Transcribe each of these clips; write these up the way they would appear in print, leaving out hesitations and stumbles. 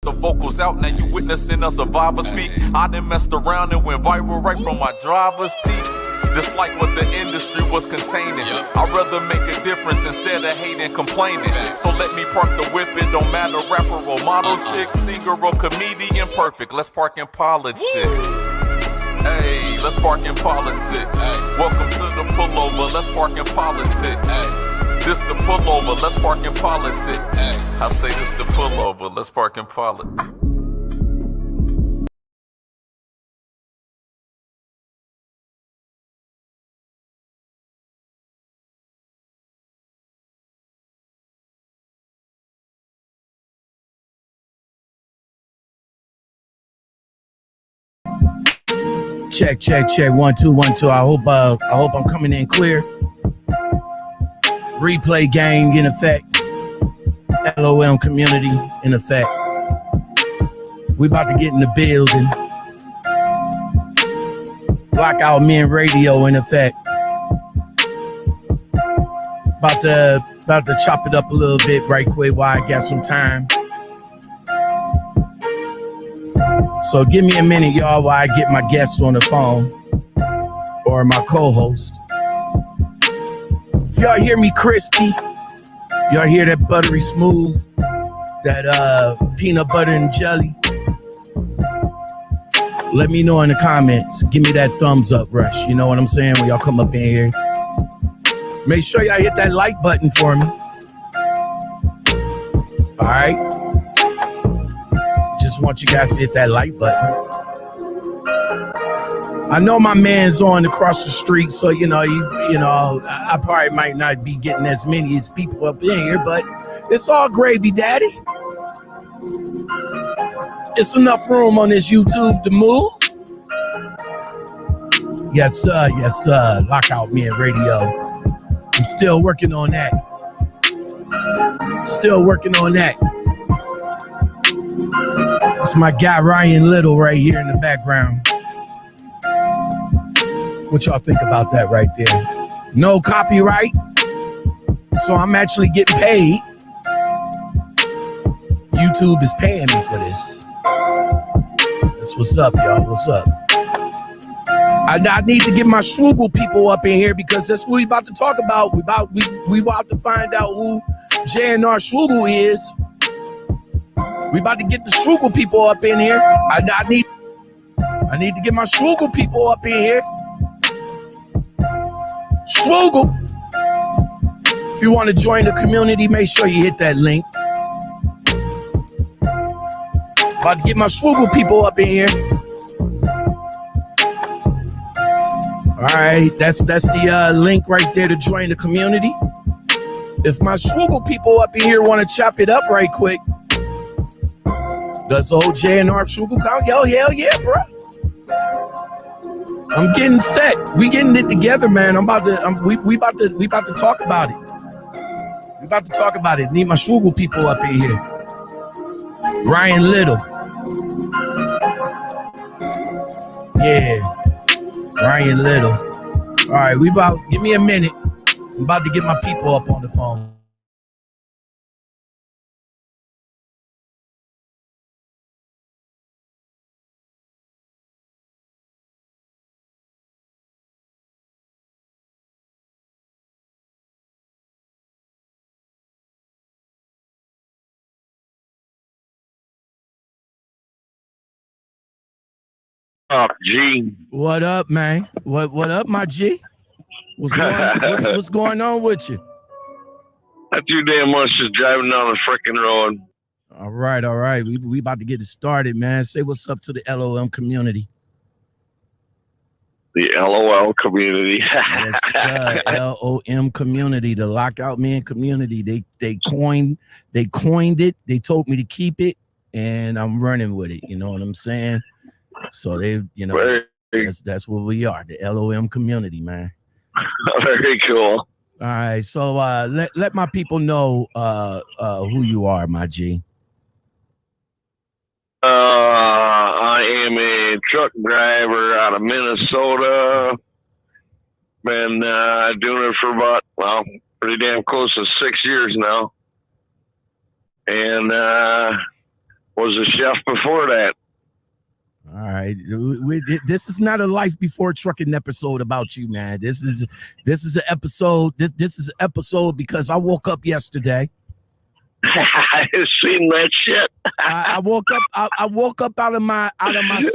the vocals out, now you witnessing a survivor speak. I done messed around and went viral right from my driver's seat. Just like what the industry was containing. I'd rather make a difference instead of hating, complaining. So let me park the whip, it don't matter, rapper or model chick, singer or comedian, perfect. Let's park in politics. Hey, let's park in politics. Welcome to the pullover, let's park in politics. This the pullover, let's park in politics. I say this the pullover, let's park in politics. Check, check, check. 1 2 1 2. I hope I'm coming in clear. Replay gang in effect. L.O.M community in effect. We about to get in the building. Lockoutmen radio in effect. About to chop it up a little bit right quick while I got some time. So give me a minute, y'all, while I get my guest on the phone or my co-host. If y'all hear me crispy, y'all hear that buttery smooth, that peanut butter and jelly, let me know in the comments. Give me that thumbs up rush. You know what I'm saying? When y'all come up in here, make sure y'all hit that like button for me. All right. Just want you guys to hit that like button. I know my man's on across the street, so you know, I probably might not be getting as many as people up in here, but it's all gravy, daddy. It's enough room on this YouTube to move. Yes, sir. Yes, sir. Lockoutmen radio. I'm still working on that. Still working on that. It's my guy Ryan Little right here in the background. What y'all think about that right there? No copyright, so I'm actually getting paid. YouTube is paying me for this. That's what's up, y'all. What's up? I need to get my Schugel people up in here because that's what we about to talk about. We about to find out who J&R Schugel is. We about to get the Schugel people up in here. I need to get my Schugel people up in here. Schugel. If you want to join the community, make sure you hit that link. About to get my Schugel people up in here. All right, that's the link right there to join the community. If my Schugel people up in here want to chop it up right quick, does old J&R Schugel count? Yo, hell yeah, bro. I'm getting set. We getting it together, man. We about to talk about it. We about to talk about it. Need my Schugel people up in here. Ryan Little. Yeah. Ryan Little. All right, give me a minute. I'm about to get my people up on the phone. Up, G. What up, man? What up, my G? What's going on with you? Not too damn much, just driving down the freaking road. All right. We about to get it started, man. Say what's up to the L.O.M community. The LOL community. Yes, L.O.M community, the Lockoutmen community. They coined it. They told me to keep it, and I'm running with it. You know what I'm saying? So that's what we are, the L.O.M community, man. Very cool. All right, so let my people know who you are, my G. I am a truck driver out of Minnesota. Been doing it for about, pretty damn close to 6 years now. And was a chef before that. All right, this is not a life before trucking episode about you, man. This is an episode. This is an episode because I woke up yesterday. I've seen that shit. I woke up. I woke up out of my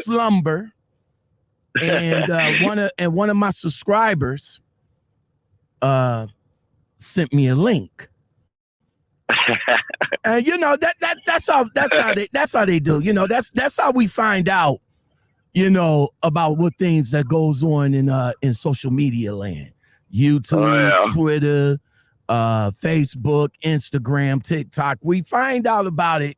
slumber, and one of my subscribers sent me a link. And you know that's how they do. You know, that's how we find out, you know, about what things that goes on in social media land. YouTube, Twitter, Facebook, Instagram, TikTok. We find out about it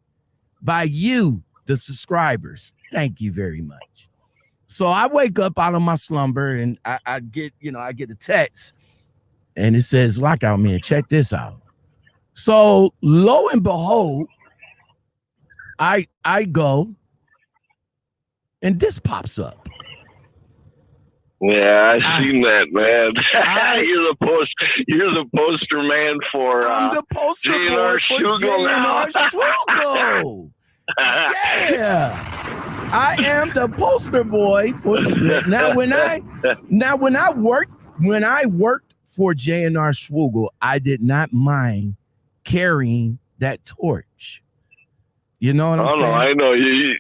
by you, the subscribers. Thank you very much. So I wake up out of my slumber and I get a text and it says, "Lockoutmen, check this out." So lo and behold, I go and this pops up. Yeah, I seen that, man. You're the poster man for I'm the poster J&R Schugel. J&R Schugel. Yeah. I am the poster boy for now. When I worked for J&R Schugel, I did not mind carrying that torch. You know what I'm saying? I know you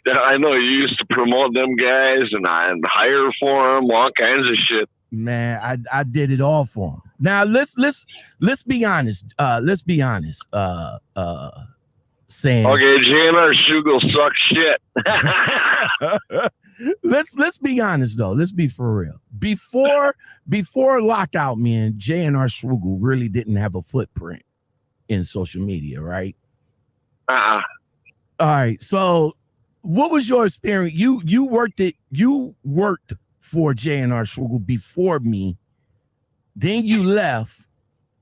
used to promote them guys and hire for them, all kinds of shit. Man, I did it all for them. Now let's be honest. Sam. Okay, J&R Schugel sucks shit. Let's be honest though. Let's be for real. Before Lockoutmen, J&R Schugel really didn't have a footprint in social media, right? All right. So what was your experience? You worked for J&R Schugel before me. Then you left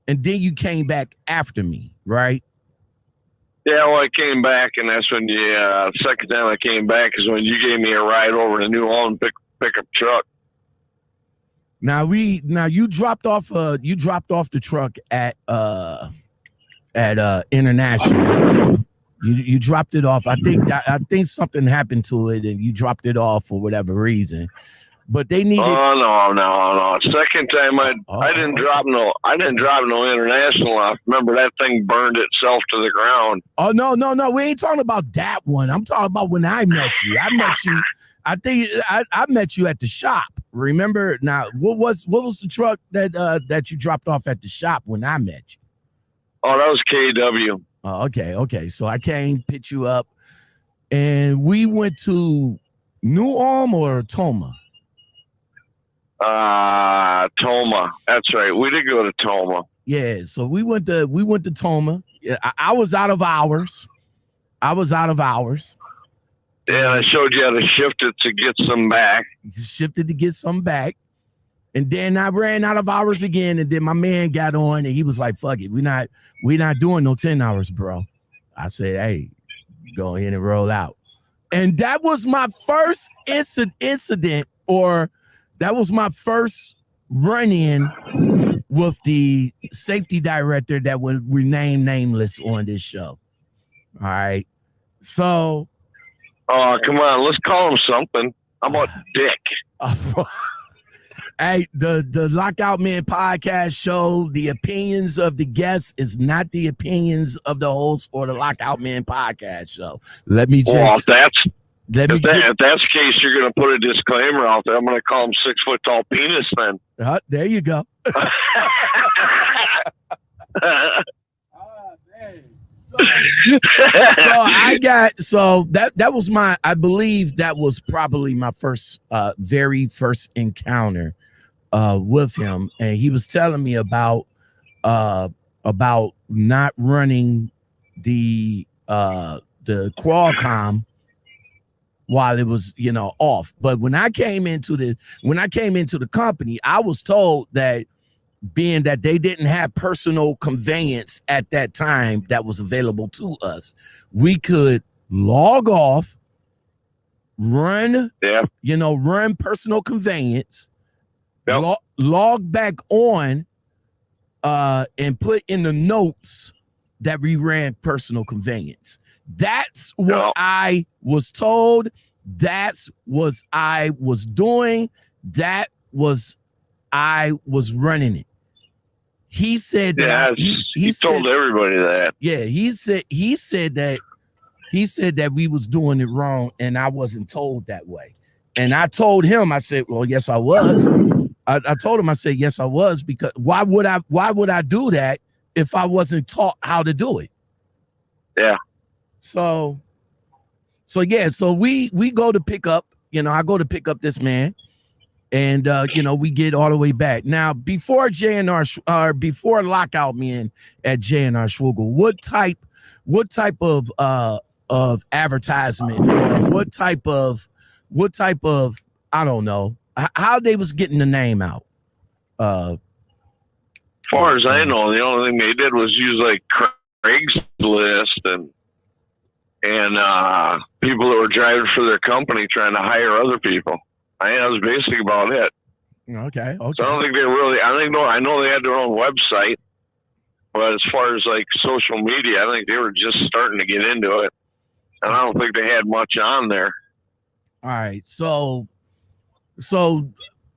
and then you came back after me, right? Yeah, well, I came back, and that's when second time I came back is when you gave me a ride over the new L.O.M pickup truck. Now you dropped off the truck at International. You dropped it off. I think something happened to it, and you dropped it off for whatever reason. But they needed. Oh no! Second time I didn't drop no International off. Remember that thing burned itself to the ground. Oh no! We ain't talking about that one. I'm talking about when I met you. I think I met you at the shop. Remember now? What was the truck that you dropped off at the shop when I met you? Oh, that was KW. Oh, okay. So I came, picked you up, and we went to New Ulm or Toma. Toma. That's right. We did go to Toma. Yeah. So we went to Toma. Yeah, I was out of hours. Yeah, I showed you how to shift it to get some back. Shifted to get some back. And then I ran out of hours again. And then my man got on and he was like, fuck it. We're not doing no 10 hours, bro. I said, hey, go in and roll out. And that was my first incident, or that was my first run-in with the safety director that will remain nameless on this show. All right. So. Oh, come on. Let's call him something. How about Dick? Hey, the Lockoutmen podcast show, the opinions of the guests is not the opinions of the host or the Lockoutmen podcast show. Let me just. Well, if that's the case, you're going to put a disclaimer out there. I'm going to call him 6 foot tall penis then. There you go. That was I believe that was probably my very first encounter with him, and he was telling me about not running the Qualcomm while it was off. But when I came into the company, I was told that being that they didn't have personal conveyance at that time that was available to us, we could log off, run personal conveyance, log back on, and put in the notes that we ran personal conveyance. That's what I was told. That's what I was doing. That was I was running it. He said that he told everybody that. Yeah, he said that we was doing it wrong, and I wasn't told that way. And I told him, I said, well, yes, I was. I told him, I said, yes, I was, because why would I do that if I wasn't taught how to do it? Yeah. So we go to pick up, I go to pick up this man, and we get all the way back. Now, before J&R, before Lockoutmen at J&R Schugel, what type of advertisement, or what type of I don't know how they was getting the name out? As far as I know, the only thing they did was use like Craigslist and people that were driving for their company trying to hire other people. I think that was basically about it. Okay. So I don't think they really. I know they had their own website, but as far as like social media, I think they were just starting to get into it, and I don't think they had much on there. All right, so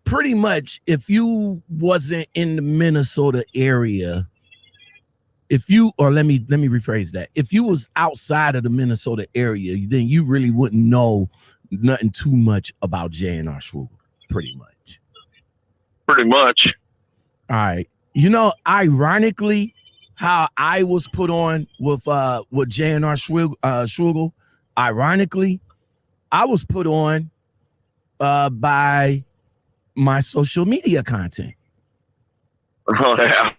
pretty much, if you wasn't in the Minnesota area, let me rephrase that. If you was outside of the Minnesota area, then you really wouldn't know nothing too much about J&R Schugel, pretty much. All right. Ironically, how I was put on with J&R Schugel, ironically, I was put on by my social media content. Oh, yeah.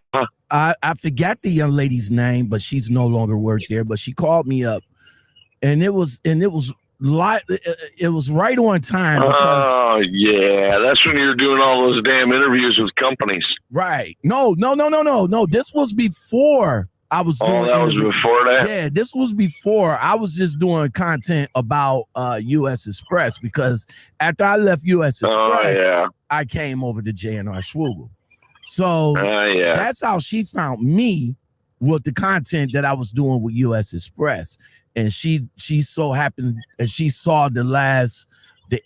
I forgot the young lady's name, but she's no longer worked there. But she called me up, and it was right on time. Oh yeah, that's when you were doing all those damn interviews with companies. Right? No. This was before I was doing. Oh, that was before that. Yeah, this was before. I was just doing content about U.S. Express, because after I left U.S. Express, I came over to J&R Schugel. So that's how she found me, with the content that I was doing with U.S. Express. And she so happened, and she saw the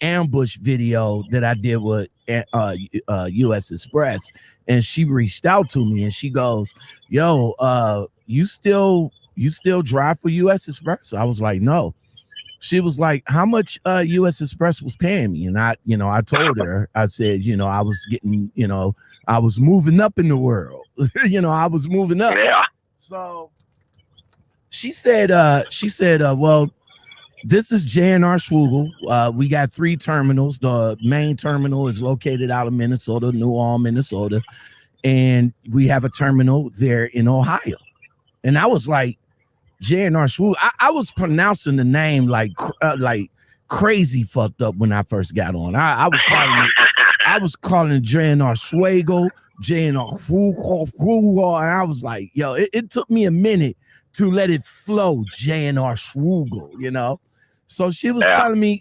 ambush video that I did with U.S. Express, and she reached out to me, and she goes, "Yo, you still drive for U.S. Express?" I was like, "No." She was like, "How much U.S. Express was paying me?" And I told her, I said, I was getting, I was moving up in the world. I was moving up. Yeah. So she said, well, this is J&R Schugel. We got 3 terminals. The main terminal is located out of Minnesota, New Ulm, Minnesota. And we have a terminal there in Ohio. And I was like, J&R Schugel. I was pronouncing the name like crazy fucked up when I first got on. I was calling it J&R Schugel, J&R Schugel, and I was like, yo, it took me a minute to let it flow, J&R Schugel, So she was telling me,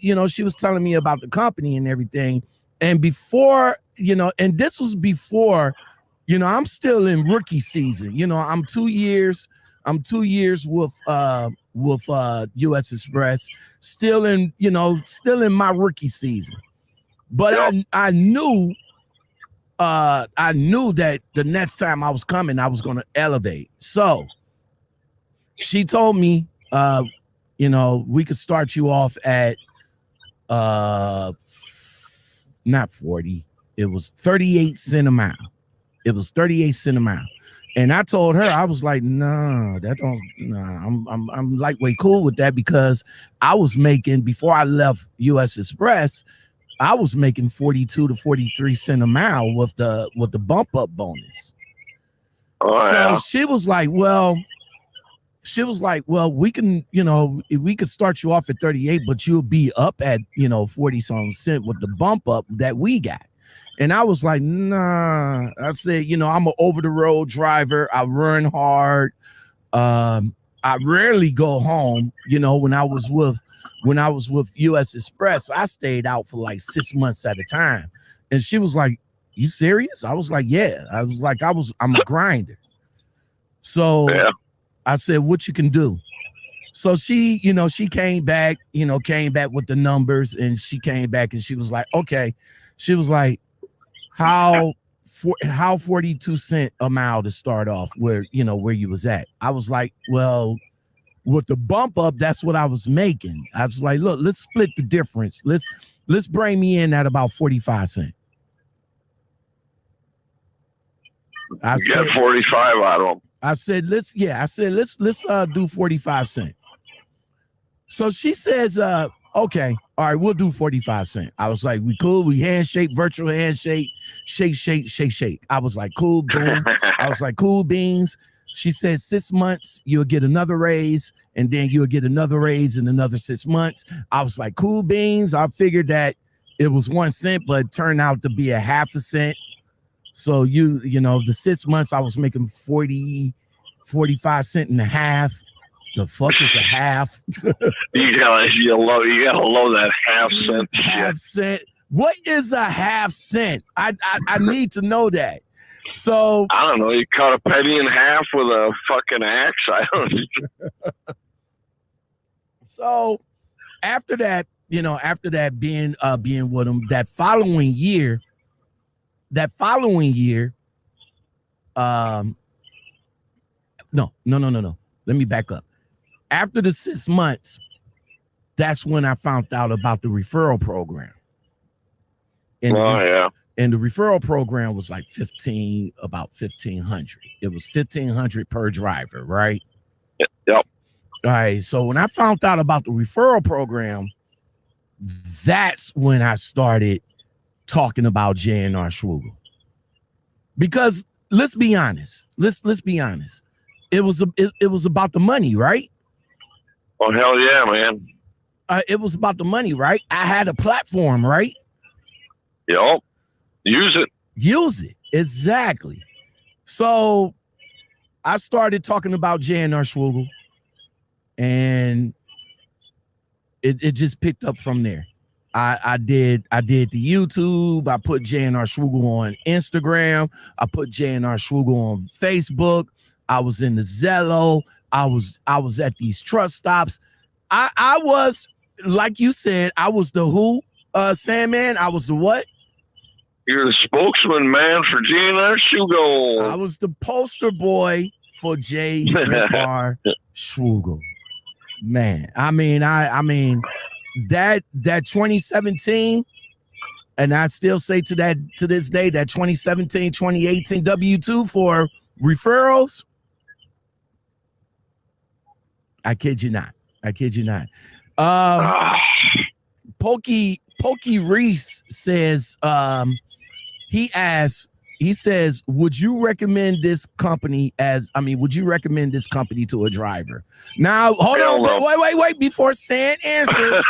about the company and everything. And before, and this was before, I'm still in rookie season. I'm 2 years with U.S. Express, still in my rookie season. But I knew that the next time I was coming, I was going to elevate. So she told me, we could start you off at not 40. It was 38 cents a mile. And I told her, I was like, I'm lightweight cool with that, because I was making, before I left U.S. Express, I was making 42 to 43 cents a mile with the bump up bonus. So she was like, well, we can, we could start you off at 38, but you'll be up at, 40 something cent with the bump up that we got. And I was like, nah. I said, I'm an over the road driver. I run hard. I rarely go home. When I was with U.S. Express, I stayed out for like 6 months at a time. And she was like, "You serious?" I was like, "Yeah." I was like, I'm a grinder. So I said, "What you can do?" So she, she came back with the numbers, and she came back and she was like, okay. She was like, how 42 cents a mile to start off where you was at? I was like, well, with the bump up, that's what I was making. I was like, look, let's split the difference. Let's bring me in at about 45 cents. I got 45 out of them. I said, let's do 45 cents. So she says, okay, all right, we'll do 45 cents. I was like, we cool, we handshake, virtual handshake, shake. I was like, cool, boom. I was like, cool beans. She said 6 months, you'll get another raise, and then you'll get another raise in another 6 months. I was like, cool beans. I figured that it was 1 cent, but it turned out to be a half a cent. So the 6 months I was making 45 cents and a half. The fuck is a half? you gotta love that half cent shit. Half cent. What is a half cent? I need to know that. So I don't know. You cut a penny in half with a fucking axe. I don't know. So after that, being with him, that following year. No. Let me back up. After the 6 months, that's when I found out about the referral program. And and the referral program was like about 1,500. It was 1,500 per driver, right? Yep. All right. So when I found out about the referral program, that's when I started talking about J&R Schugel. Because let's be honest. Let's be honest. It was about the money, right? Oh, hell yeah, man. It was about the money, right? I had a platform, right? Yep. Use it. Exactly. So I started talking about J&R Schugel, and it just picked up from there. I did the YouTube. I put J&R Schugel on Instagram. I put J&R Schugel on Facebook. I was in the Zello. I was at these truck stops. I was, like you said, I was the who, Sandman? I was the what? You're the spokesman, man, for J&R Schugel. I was the poster boy for J&R Schugel. Man, I mean, that 2017, and I still say to this day, that 2017, 2018 W-2 for referrals. I kid you not. Pokey Reese says, he says, would you recommend this company to a driver? Now, hold on, wait, before saying answer.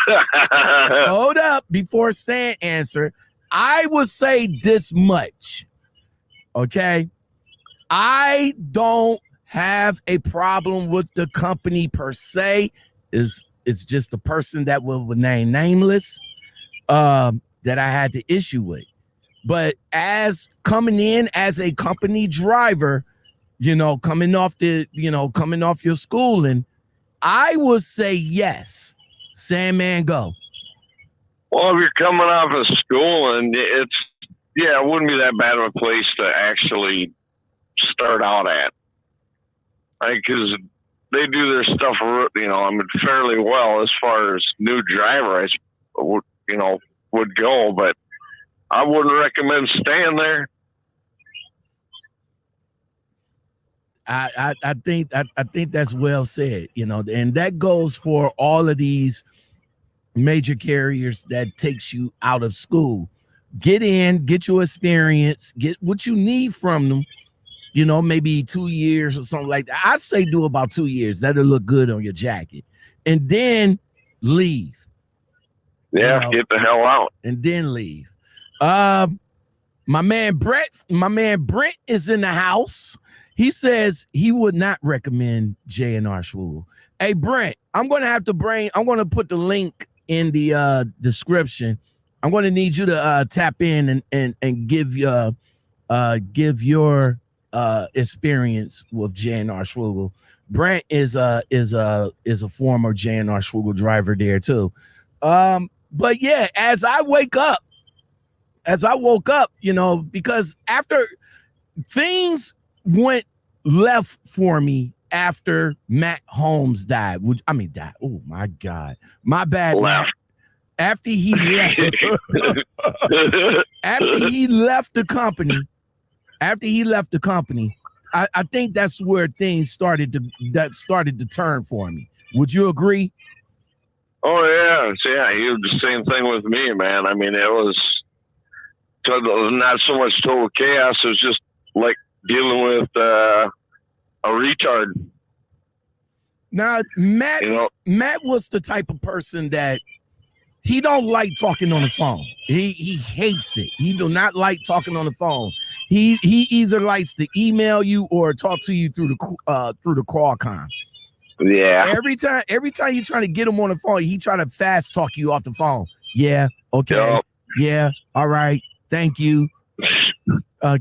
Hold up, before saying answer. I would say this much, okay? I don't have a problem with the company per se. It's just the person that will remain nameless that I had the issue with. But as coming in as a company driver, coming off your schooling, I would say yes. Sandman, go. Well, if you're coming off of school, and it wouldn't be that bad of a place to actually start out at. Because they do their stuff, fairly well as far as new driver, would go, but I wouldn't recommend staying there. I think that's well said, and that goes for all of these major carriers that takes you out of school. Get in, get your experience, get what you need from them. Maybe 2 years or something like that. I'd say do about 2 years. That'll look good on your jacket. And then leave. Yeah, get the hell out. And then leave. My man Brent is in the house. He says he would not recommend J&R Schugel. Hey, Brent, I'm going to put the link in the description. I'm going to need you to tap in and give your experience with J&R Schugel, Brent is a former J&R Schugel driver there too. But yeah, as I woke up, you know, because after things went left for me after Matt Holmes died. Died. Oh my God. My bad, Matt. After he left, after he left the company, I think that's where things started to turn for me. Would you agree? Oh yeah, he was the same thing with me, man. I mean, it was not so much total chaos. It was just like dealing with a retard. Now, Matt was the type of person that he don't like talking on the phone. He hates it. He do not like talking on the phone. He either likes to email you or talk to you through the Qualcomm. Yeah. Every time you're trying to get him on the phone, he try to fast talk you off the phone. Yeah. Okay. Yep. Yeah. All right. Thank you.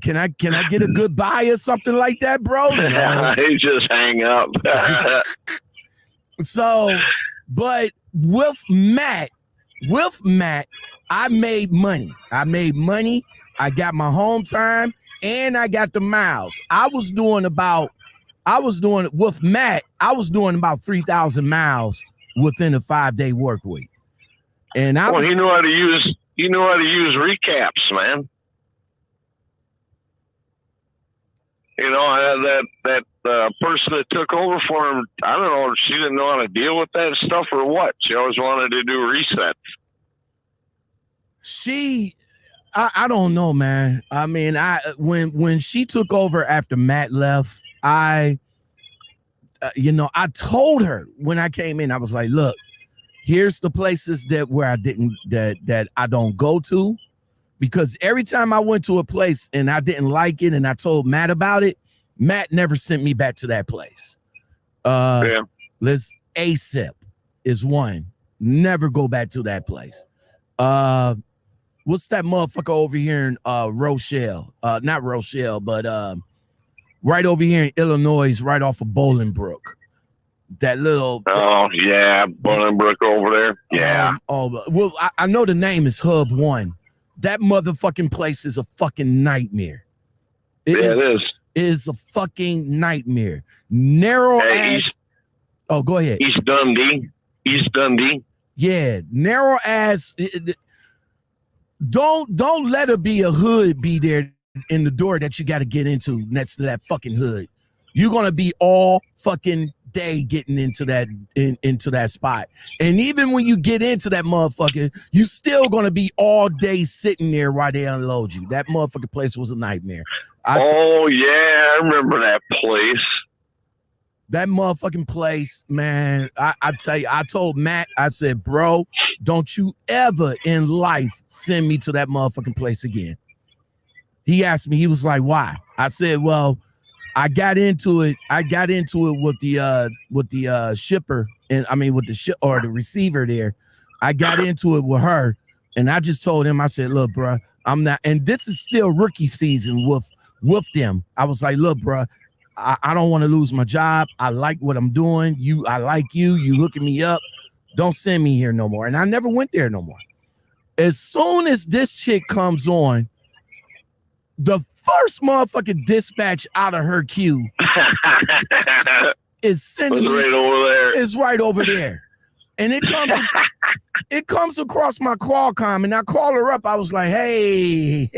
Can I get a goodbye or something like that, bro? No. He just hang up. So, but with Matt, I made money. I got my home time and I got the miles. I was doing about 3,000 miles within a 5-day work week. And he knew how to use recaps, man. You know, that person that took over for him, I don't know if she didn't know how to deal with that stuff or what. She always wanted to do resets. I don't know, man. I mean, when she took over after Matt left, I told her when I came in, I was like, look, here's the places that I don't go to, because every time I went to a place and I didn't like it and I told Matt about it, Matt never sent me back to that place. Let's ASIP is one. Never go back to that place. What's that motherfucker over here in Rochelle? Not Rochelle, but right over here in Illinois, right off of Bolingbrook. That little. Oh yeah, Bolingbrook over there. Yeah. Well, I know the name is Hub 1. That motherfucking place is a fucking nightmare. It is. It is a fucking nightmare. Narrow ass. Oh, go ahead. East Dundee. Yeah, narrow ass. Don't let her be a hood be there in the door that you got to get into next to that fucking hood. You're gonna be all fucking day getting into that spot, and even when you get into that motherfucker, you still gonna be all day sitting there while they unload you. That motherfucking place was a nightmare. I remember that place. That motherfucking place, man. I tell you, I told Matt, I said, bro, don't you ever in life send me to that motherfucking place again. He asked me, he was like, why? I said, well, I got into it with the shipper, and I mean with the receiver there. I got into it with her, and I just told him, I said, look, bro, I'm not, and this is still rookie season with them. I was like, look, bro, I don't want to lose my job. I like what I'm doing. I like you. You hooking me up. Don't send me here no more. And I never went there no more. As soon as this chick comes on, the first motherfucking dispatch out of her queue is sending right over there. Is right over there. And it comes across my Qualcomm, and I call her up. I was like, hey,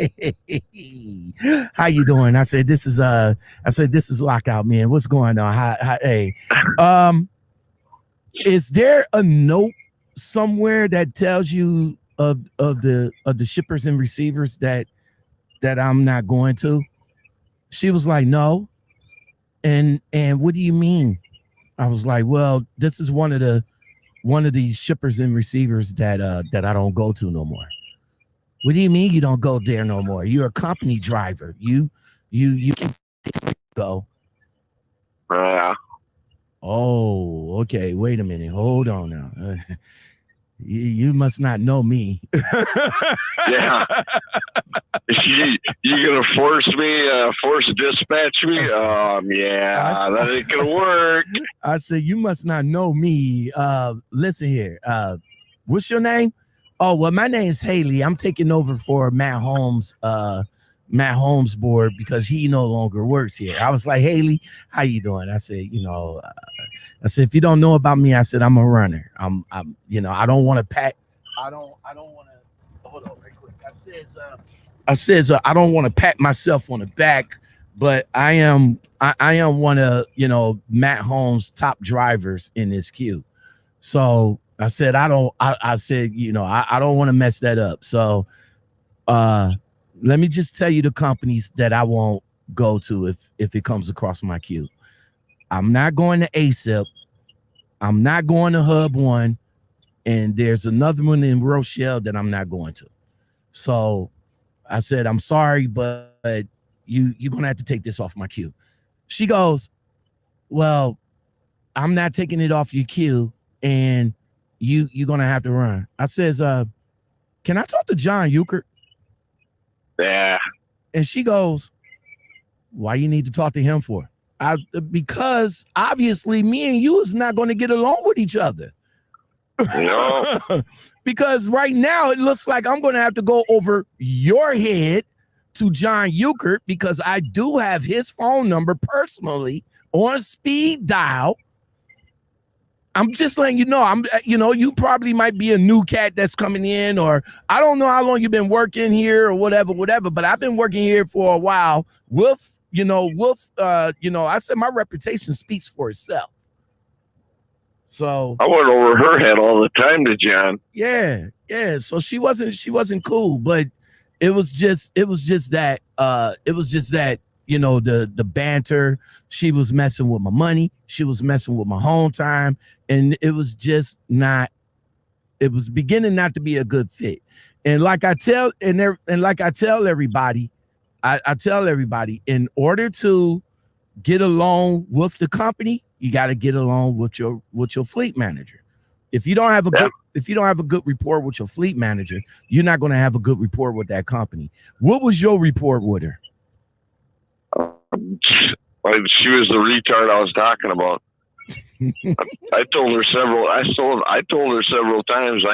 how you doing? I said, this is Lockoutmen. What's going on? Hey. Is there a note somewhere that tells you of the shippers and receivers that I'm not going to? She was like, no. And what do you mean? I was like, well, this is one of the shippers and receivers that I don't go to no more. What do you mean you don't go there no more? You're a company driver. You can go. Yeah. Oh, okay. Wait a minute. Hold on now. You must not know me. Yeah. You gonna force dispatch me? Yeah, that ain't gonna work. I said, you must not know me. Listen here. What's your name? Oh, well, my name's Haley. I'm taking over for Matt Holmes' board because he no longer works here. I was like, Haley, how you doing? I said, if you don't know about me, I said, I'm a runner. I'm I don't want to pack. I don't want to. Hold on, right quick. I says, I don't want to pat myself on the back, but I am one of Matt Holmes' top drivers in this queue. So I said, I don't want to mess that up. So let me just tell you the companies that I won't go to if it comes across my queue. I'm not going to ASIP. I'm not going to Hub One, and there's another one in Rochelle that I'm not going to. So I said, I'm sorry, but you're gonna have to take this off my queue. She goes, well, I'm not taking it off your queue, and you're gonna have to run. I says, can I talk to John Euchert? Yeah. And she goes, why you need to talk to him for? Because obviously me and you is not going to get along with each other. No. Because right now it looks like I'm going to have to go over your head to John Euchert because I do have his phone number personally on speed dial. I'm just letting you know, you probably might be a new cat that's coming in, or I don't know how long you've been working here or whatever, but I've been working here for a while. I said my reputation speaks for itself. So I went over her head all the time to John. Yeah. So she wasn't cool, but it was just that the banter. She was messing with my money. She was messing with my home time, and it was beginning not to be a good fit. And like I tell everybody, I tell everybody, in order to get along with the company, you got to get along with your fleet manager. If you don't have a good rapport with your fleet manager, you're not going to have a good rapport with that company. What was your rapport with her? She was the retard I was talking about. I told her several times,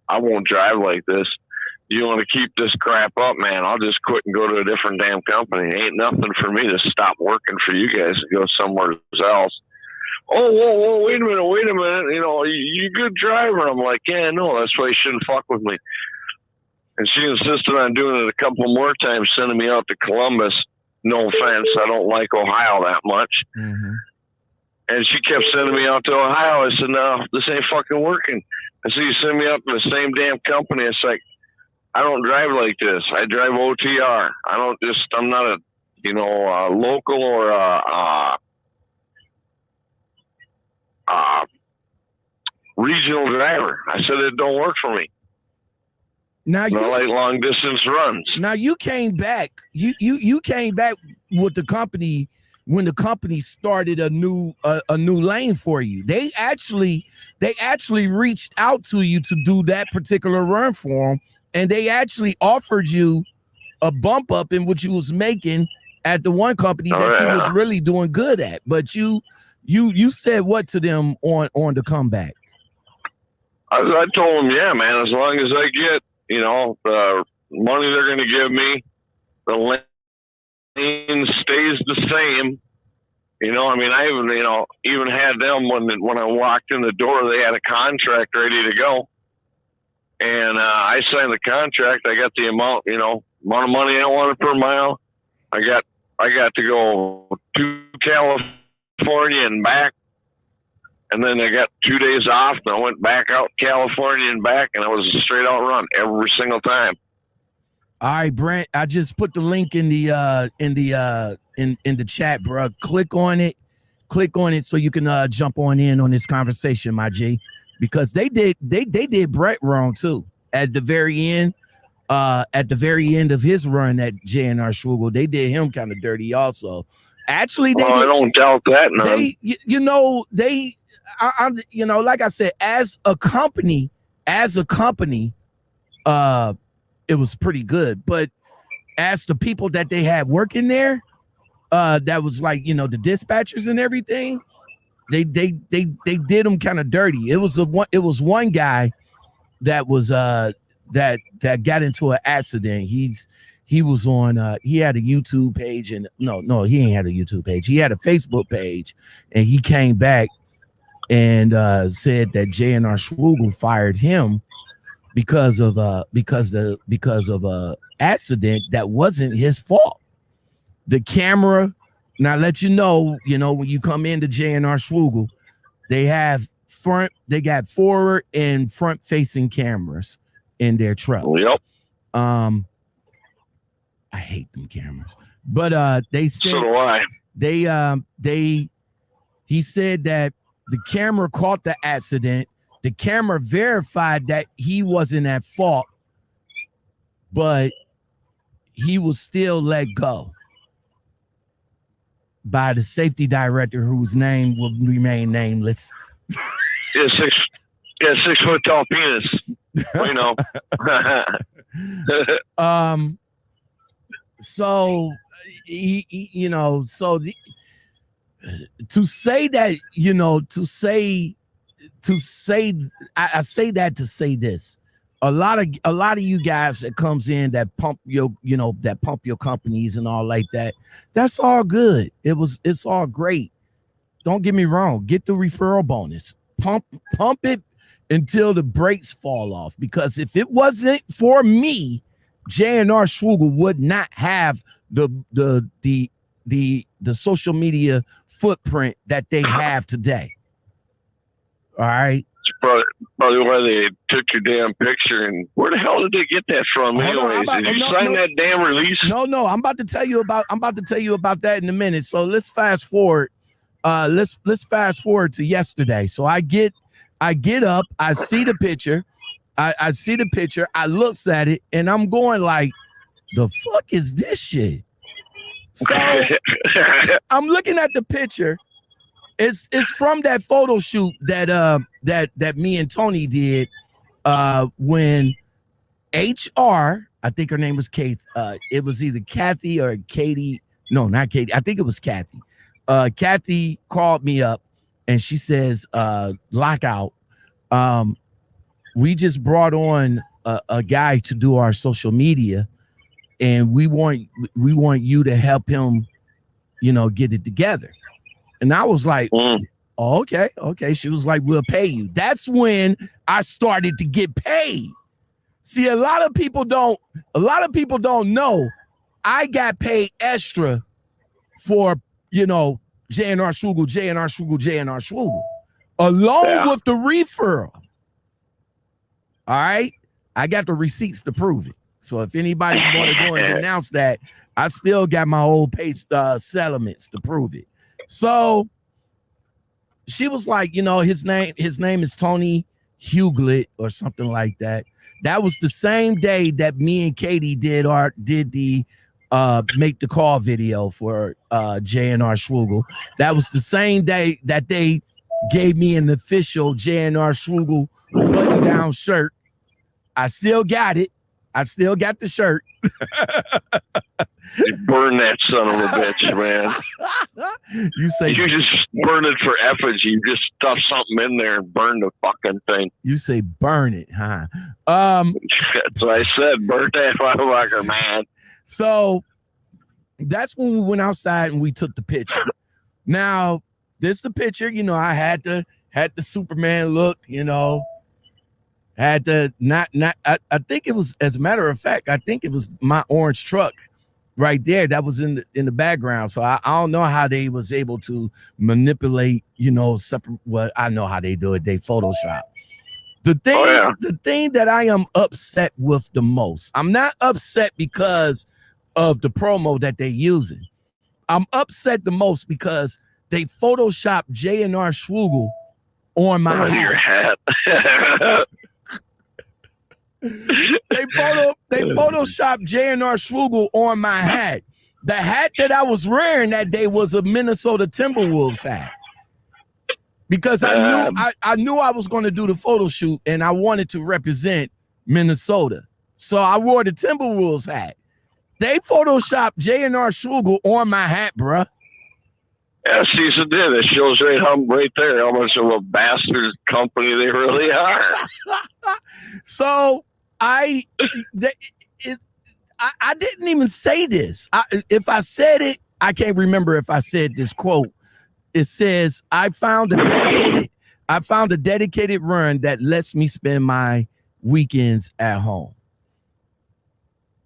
I won't drive like this. You want to keep this crap up, man, I'll just quit and go to a different damn company. Ain't nothing for me to stop working for you guys and go somewhere else. Oh, whoa, wait a minute. You good driver. I'm like, yeah, no, that's why you shouldn't fuck with me. And she insisted on doing it a couple more times, sending me out to Columbus. No offense, I don't like Ohio that much. Mm-hmm. And she kept sending me out to Ohio. I said, no, this ain't fucking working. I said, you send me up to the same damn company. It's like, I don't drive like this. I drive OTR. I'm not a local or regional driver. I said, it don't work for me. Now I like long distance runs. Now you came back. You came back with the company when the company started a new lane for you. They actually reached out to you to do that particular run for them, and they actually offered you a bump up in what you was making at the one company you was really doing good at. But you said what to them on the comeback? I told them, yeah, man, as long as I get the money they're going to give me, the lane stays the same. I even had them when I walked in the door, they had a contract ready to go. And I signed the contract. I got the amount of money I wanted per mile. I got to go to California and back. And then I got 2 days off, and I went back out California and back, and it was a straight out run every single time. All right, Brent, I just put the link in the chat, bro. Click on it so you can jump on in on this conversation, my G, because they did Brett wrong too. At the very end of his run at J&R Schugel, they did him kind of dirty also. Actually, I don't doubt that. Like I said, as a company, it was pretty good. But asked the people that they had working there, that was like, the dispatchers and everything, they did them kind of dirty. It was one guy that was that got into an accident. He was on he had a YouTube page, and no, he ain't had a YouTube page. He had a Facebook page, and he came back and said that J&R Schugel fired him because of a accident that wasn't his fault. The camera, and I let you know, when you come into J&R Schugel, they got forward and front facing cameras in their trucks. Yep. I hate them cameras, but they said, so do I. He said that the camera caught the accident. The camera verified that he wasn't at fault, but he was still let go by the safety director, whose name will remain nameless. Yeah, 6 foot tall penis. So to say that, I say that to say this. A lot of you guys that comes in that pump your companies and all like that, that's all good. It's all great. Don't get me wrong. Get the referral bonus. Pump it until the brakes fall off. Because if it wasn't for me, J&R Schugel would not have the social media footprint that they have today. All right. Probably why they took your damn picture. And where the hell did they get that from? Anyways, did you sign that damn release? No. I'm about to tell you about that in a minute. So let's fast forward. Let's fast forward to yesterday. So I get up, I see the picture. I see the picture, I looks at it, and I'm going like, the fuck is this shit? So I'm looking at the picture. It's from that photo shoot that me and Tony did when HR, I think her name was Kate. It was either Kathy or Katie. No, not Katie. I think it was Kathy. Kathy called me up and she says, Lockout, we just brought on a guy to do our social media, and we want you to help him, get it together. And I was like, oh, okay. She was like, we'll pay you. That's when I started to get paid. See, a lot of people don't know I got paid extra for, J&R Schugel, along with the referral. All right. I got the receipts to prove it. So if anybody want to go and denounce that, I still got my old pay settlements to prove it. So she was like, his name is Tony Huglet or something like that. That was the same day that me and Katie did the make the call video for J&R Schugel. That was the same day that they gave me an official J&R Schugel button down shirt. I still got it. I still got the shirt. You burn that son of a bitch, man. You just burn it for effigy. You just stuff something in there and burn the fucking thing. You say burn it, huh? That's what I said. Burn that motherfucker, man. So that's when we went outside and we took the picture. Now, this the picture. I had the Superman look. Had to not. I think it was, as a matter of fact, I think it was my orange truck right there that was in the background. So I don't know how they was able to manipulate, separate. Well, I know how they do it. They Photoshop. The thing that I am upset with the most, I'm not upset because of the promo that they're using. I'm upset the most because they Photoshop J&R Schugel on my hat. They photoshopped J&R Schugel on my hat. The hat that I was wearing that day was a Minnesota Timberwolves hat. Because I knew I was going to do the photo shoot and I wanted to represent Minnesota. So I wore the Timberwolves hat. They photoshopped J&R Schugel on my hat, bruh. Yeah, Caesar did. It shows right there how much of a bastard company they really are. So I didn't even say this. If I said it, I can't remember if I said this quote. It says, I found a dedicated run that lets me spend my weekends at home.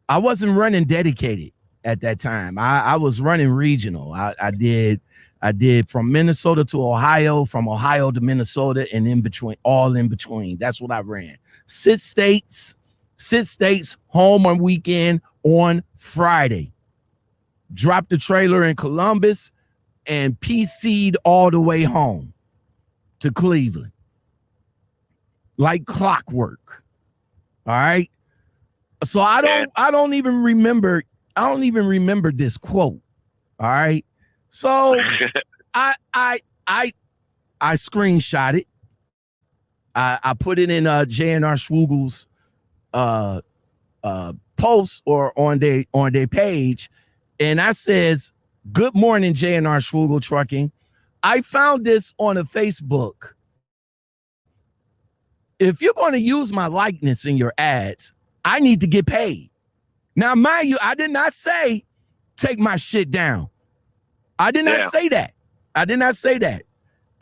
I wasn't running dedicated at that time. I was running regional. I did from Minnesota to Ohio, from Ohio to Minnesota, and in between, all in between. That's what I ran. 6 states, home on weekend on Friday. Dropped the trailer in Columbus and PC'd all the way home to Cleveland. Like clockwork. All right. So I don't even remember this quote. All right. So I screenshot it. I put it in J&R Schugel's post or on their page, and I says, "Good morning, J&R Schugel Trucking. I found this on a Facebook. If you're going to use my likeness in your ads, I need to get paid." Now, mind you, I did not say take my shit down. I did not say that. I did not say that.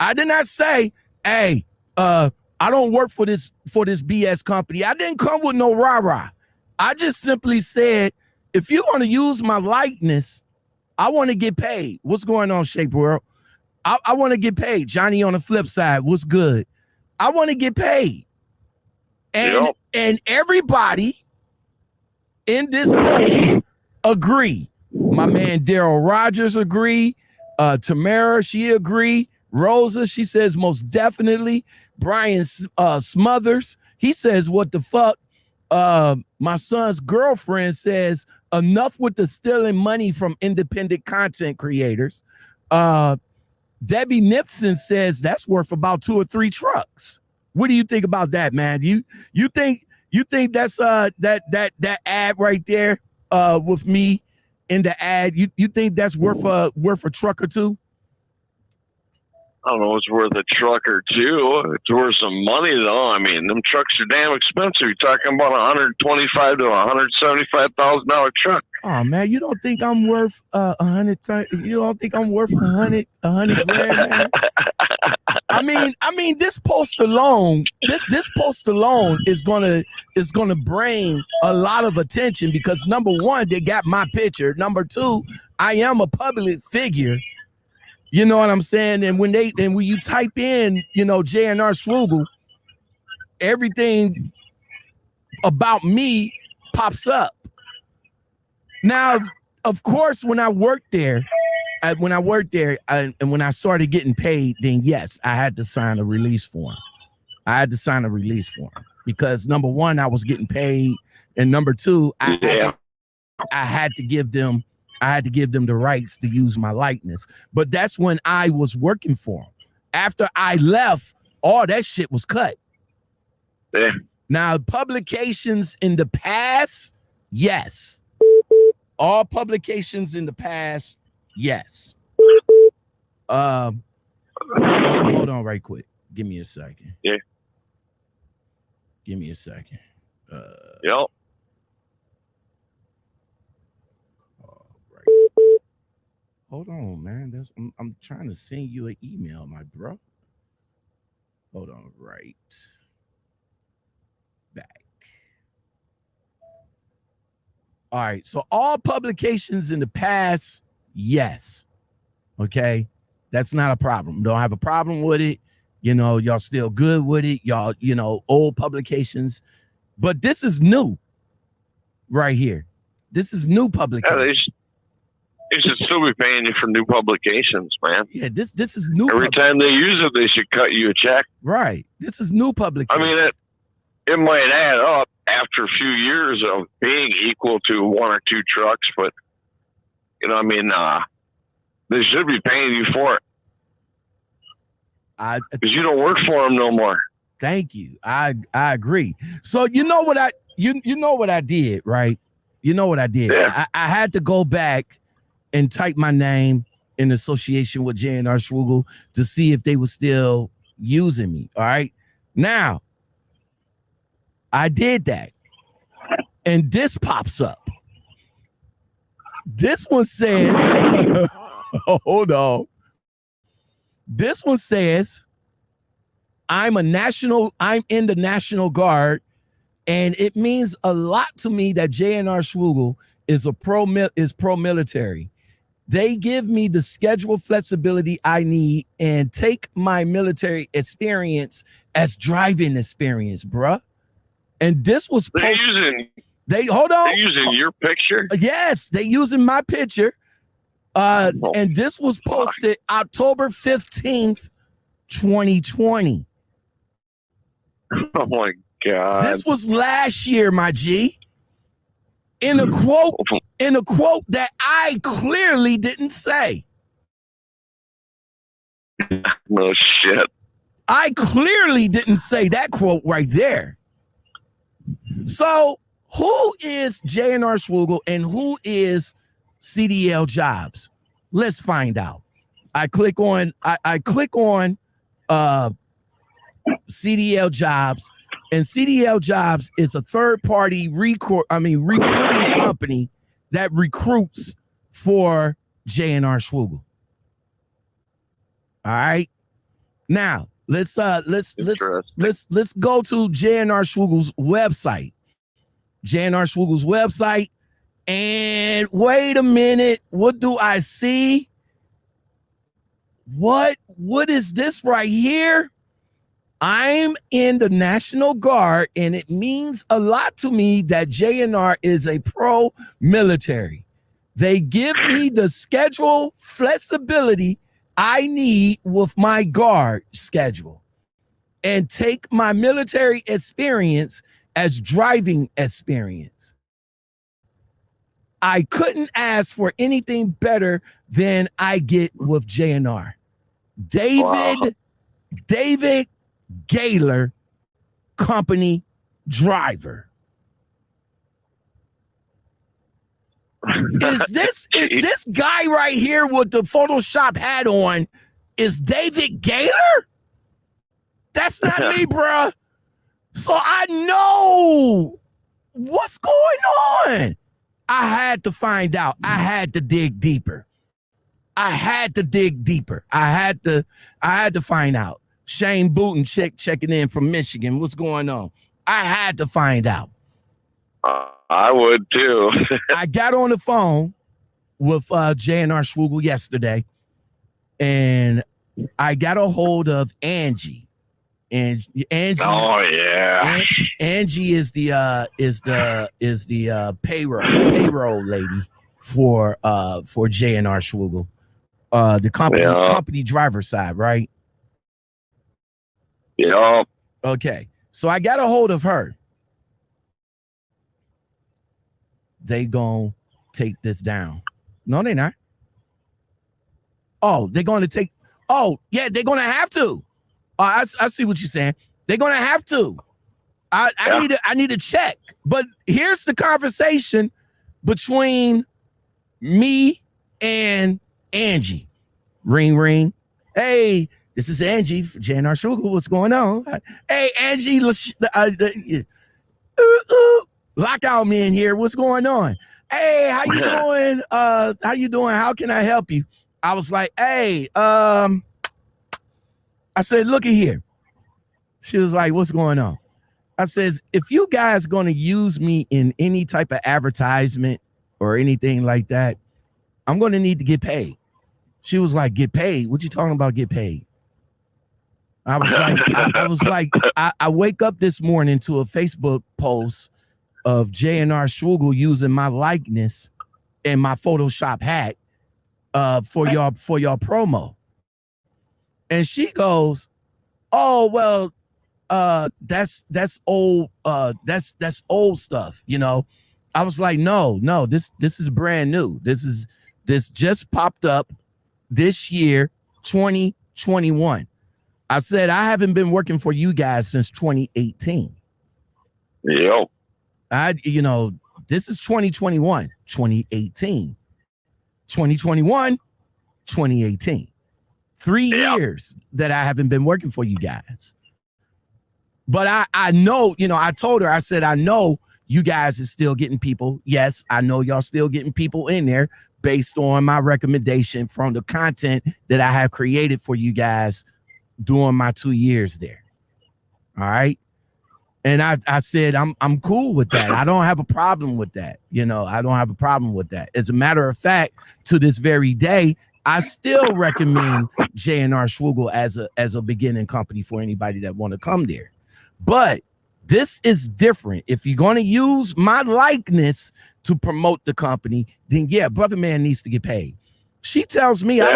I did not say, hey, I don't work for this BS company. I didn't come with no rah-rah. I just simply said, if you're going to use my likeness, I want to get paid. What's going on, Shape World? I want to get paid. Johnny on the flip side, what's good? I want to get paid. And everybody in this post agree. My man Daryl Rogers agree. Tamara, she agree. Rosa, she says most definitely. Brian Smothers, he says, what the fuck? My son's girlfriend says, enough with the stealing money from independent content creators. Debbie Nipson says that's worth about 2 or 3 trucks. What do you think about that, man? You think that's that ad right there with me in the ad? You think that's worth a truck or 2? I don't know. It's worth a truck or 2. It's worth some money, though. I mean, them trucks are damn expensive. You're talking about $125,000 to $175,000 truck. Oh man, you don't think I'm worth 130? You don't think I'm worth 100 grand, man? I mean, this post alone is gonna bring a lot of attention because number 1, they got my picture. Number 2, I am a public figure. You know what I'm saying? And when you type in, J&R Schugel, everything about me pops up. Now, of course, when I worked there, and when I started getting paid, then yes, I had to sign a release form. Because number 1, I was getting paid, and number 2, I had to give them the rights to use my likeness. But that's when I was working for them. After I left, all that shit was cut. Yeah. Now, publications in the past, yes. All publications in the past, yes. Hold on right quick. Give me a second. Yeah. Give me a second. Yep. Hold on, man. I'm trying to send you an email, my bro. Hold on, right back. All right. So all publications in the past, yes. Okay. That's not a problem. Don't have a problem with it. Y'all still good with it. Y'all, old publications. But this is new right here. This is new publication. They should still be paying you for new publications, man. Yeah, this is new. Every time they use it, they should cut you a check. Right. This is new publication. I mean, it might add up after a few years of being equal to 1 or 2 trucks, but they should be paying you for it. Because you don't work for them no more. Thank you. I agree. So you know what I did, right? You know what I did? Yeah. I had to go back and type my name in association with J&R Schugel to see if they were still using me. All right. Now, I did that. And this pops up. This one says, hold on. This one says, I'm in the National Guard, and it means a lot to me that J&R Schugel is pro-military. They give me the schedule flexibility I need and take my military experience as driving experience, bruh. And this was posted. Hold on. They're using your picture? Yes, they using my picture. And this was posted October 15th, 2020. Oh my God. This was last year, my G. In a quote that I clearly didn't say. No shit. I clearly didn't say that quote right there. So who is J&R Schugel and who is CDL Jobs? Let's find out. I click on CDL Jobs, and CDL Jobs is a third-party recruiting company that recruits for J&R Schugel. All right. Now let's go to J&R Schugel's website. J&R Schugel's website. And wait a minute, what do I see? What is this right here? I'm in the National Guard, and it means a lot to me that J&R is a pro-military. They give me the schedule flexibility I need with my guard schedule and take my military experience as driving experience. I couldn't ask for anything better than I get with J&R. David Gaylor, company driver. Is this guy right here with the Photoshop hat on? Is David Gaylor? That's not me, bruh. So I know what's going on. I had to find out. I had to dig deeper. I had to find out. Shane Booten checking in from Michigan. What's going on? I had to find out. I would too. I got on the phone with J&R Schugel yesterday, and I got a hold of Angie. And Angie. Oh yeah. Angie is the payroll lady for J&R Schugel, the company driver side, right? Yeah. Okay, so I got a hold of her. They gonna take this down? No, they're not. Oh, they're going to take. Oh, yeah, they're gonna have to. I see what you're saying. They're gonna have to. I need to check. But here's the conversation between me and Angie. Ring, ring. Hey, this is Angie for J&R Schugel. What's going on? Hey, Angie, Lockoutmen here. What's going on? Hey, how you doing? How you doing? How can I help you? I was like, hey, I said, look at here. She was like, what's going on? I says, if you guys going to use me in any type of advertisement or anything like that, I'm going to need to get paid. She was like, get paid? What you talking about get paid? I was like, I wake up this morning to a Facebook post of J&R Schugel using my likeness and my Photoshop hat for your promo. And she goes, oh, well, that's old, that's old stuff, you know. I was like, no, this is brand new. This just popped up this year, 2021. I said, I haven't been working for you guys since 2018. Yep. This is 2021, 2018, 2021, 2018. 3 years that I haven't been working for you guys. But I know, I told her, I said, I know you guys are still getting people. Yes, I know y'all still getting people in there based on my recommendation from the content that I have created for you guys during my 2 years there. All right. And I said, I'm cool with that. I don't have a problem with that. I don't have a problem with that. As a matter of fact, to this very day, I still recommend J&R Schugel as a beginning company for anybody that want to come there. But this is different. If you're going to use my likeness to promote the company, then yeah, Brother Man needs to get paid. She tells me I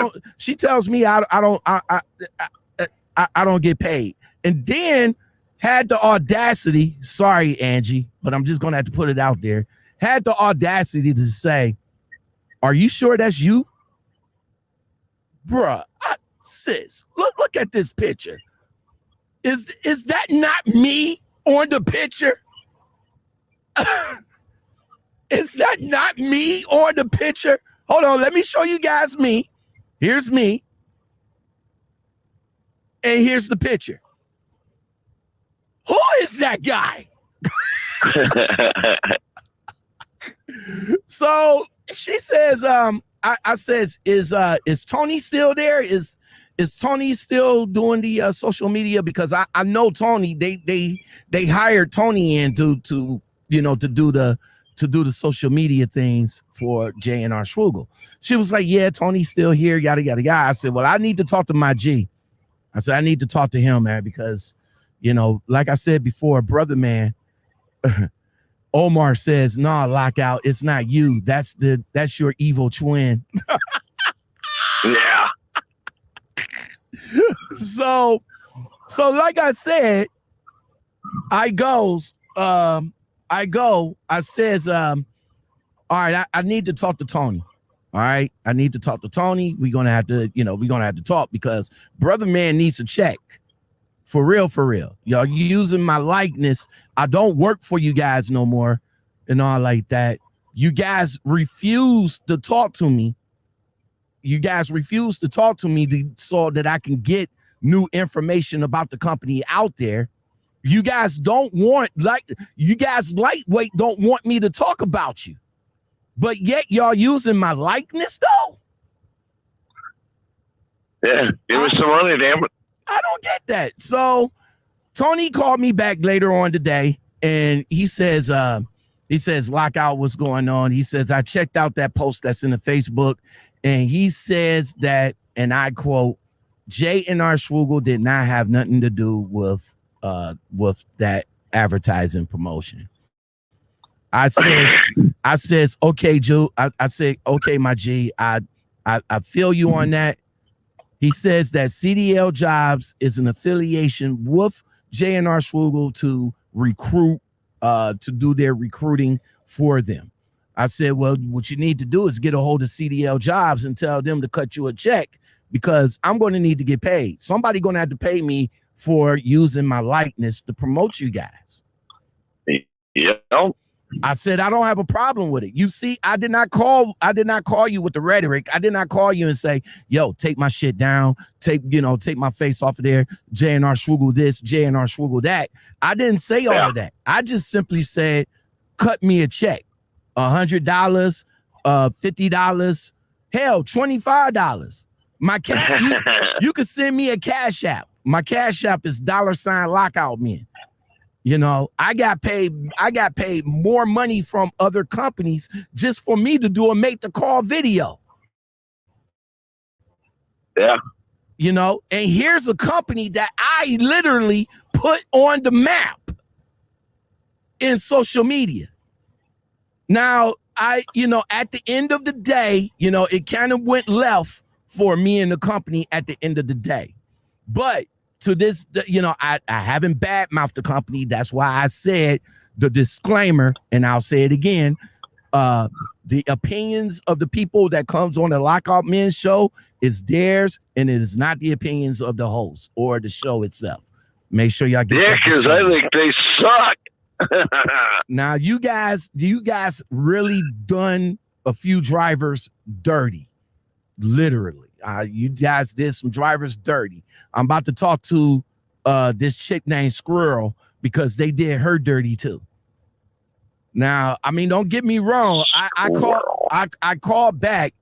don't get paid. And then had the audacity, sorry, Angie, but I'm just going to have to put it out there, had the audacity to say, are you sure that's you? Bruh, sis, look at this picture. Is that not me on the picture? Is that not me on the picture? Hold on, let me show you guys me. Here's me. And here's the picture. Who is that guy? So she says, I says, is Tony still there? Is Tony still doing the social media? Because I know Tony, they hired Tony in to do the social media things for J&R Schugel. She was like, yeah, Tony's still here, yada, yada, yada. I said, well, I need to talk to my G. I said, I need to talk to him, man, because, like I said before, Brother Man, Omar says, nah, Lockout, it's not you. That's your evil twin. Yeah. So like I said, I says, all right, I need to talk to Tony. All right, I need to talk to Tony. We're gonna have to talk because Brother Man needs a check. For real. Y'all using my likeness. I don't work for you guys no more and all like that. You guys refuse to talk to me. So that I can get new information about the company out there. You guys lightweight don't want me to talk about you. But yet y'all using my likeness though? Yeah, give us some money, damn it. I don't get that. So Tony called me back later on today and he says, Lockout, what's going on? He says, I checked out that post that's in the Facebook and he says that, and I quote, J&R Schugel did not have nothing to do with that advertising promotion. I says, okay, Joe. I said, okay, my G, I feel you on that. He says that CDL Jobs is an affiliation with J&R Schugel to recruit, to do their recruiting for them. I said, well, what you need to do is get a hold of CDL Jobs and tell them to cut you a check because I'm going to need to get paid. Somebody going to have to pay me for using my likeness to promote you guys. Yeah. I said, I don't have a problem with it. You see, I did not call you with the rhetoric. I did not call you and say, yo, take my shit down, take my face off of there. J&R Schugel this, J&R Schugel that. I didn't say all of that. I just simply said, cut me a check. $100, $50, hell, $25. My you could send me a cash app. My cash app is $Lockoutmen. I got paid more money from other companies just for me to do a make the call video. Yeah. And here's a company that I literally put on the map in social media. Now, at the end of the day, it kind of went left for me and the company at the end of the day. But to this, I haven't badmouthed the company. That's why I said the disclaimer, and I'll say it again. The opinions of the people that comes on the Lockoutmen show is theirs, and it is not the opinions of the host or the show itself. Make sure y'all get that. Yeah, because I think they suck. Now you guys really done a few drivers dirty, literally. You guys did some drivers dirty. I'm about to talk to this chick named Squirrel because they did her dirty too. Now, I mean, don't get me wrong. I called back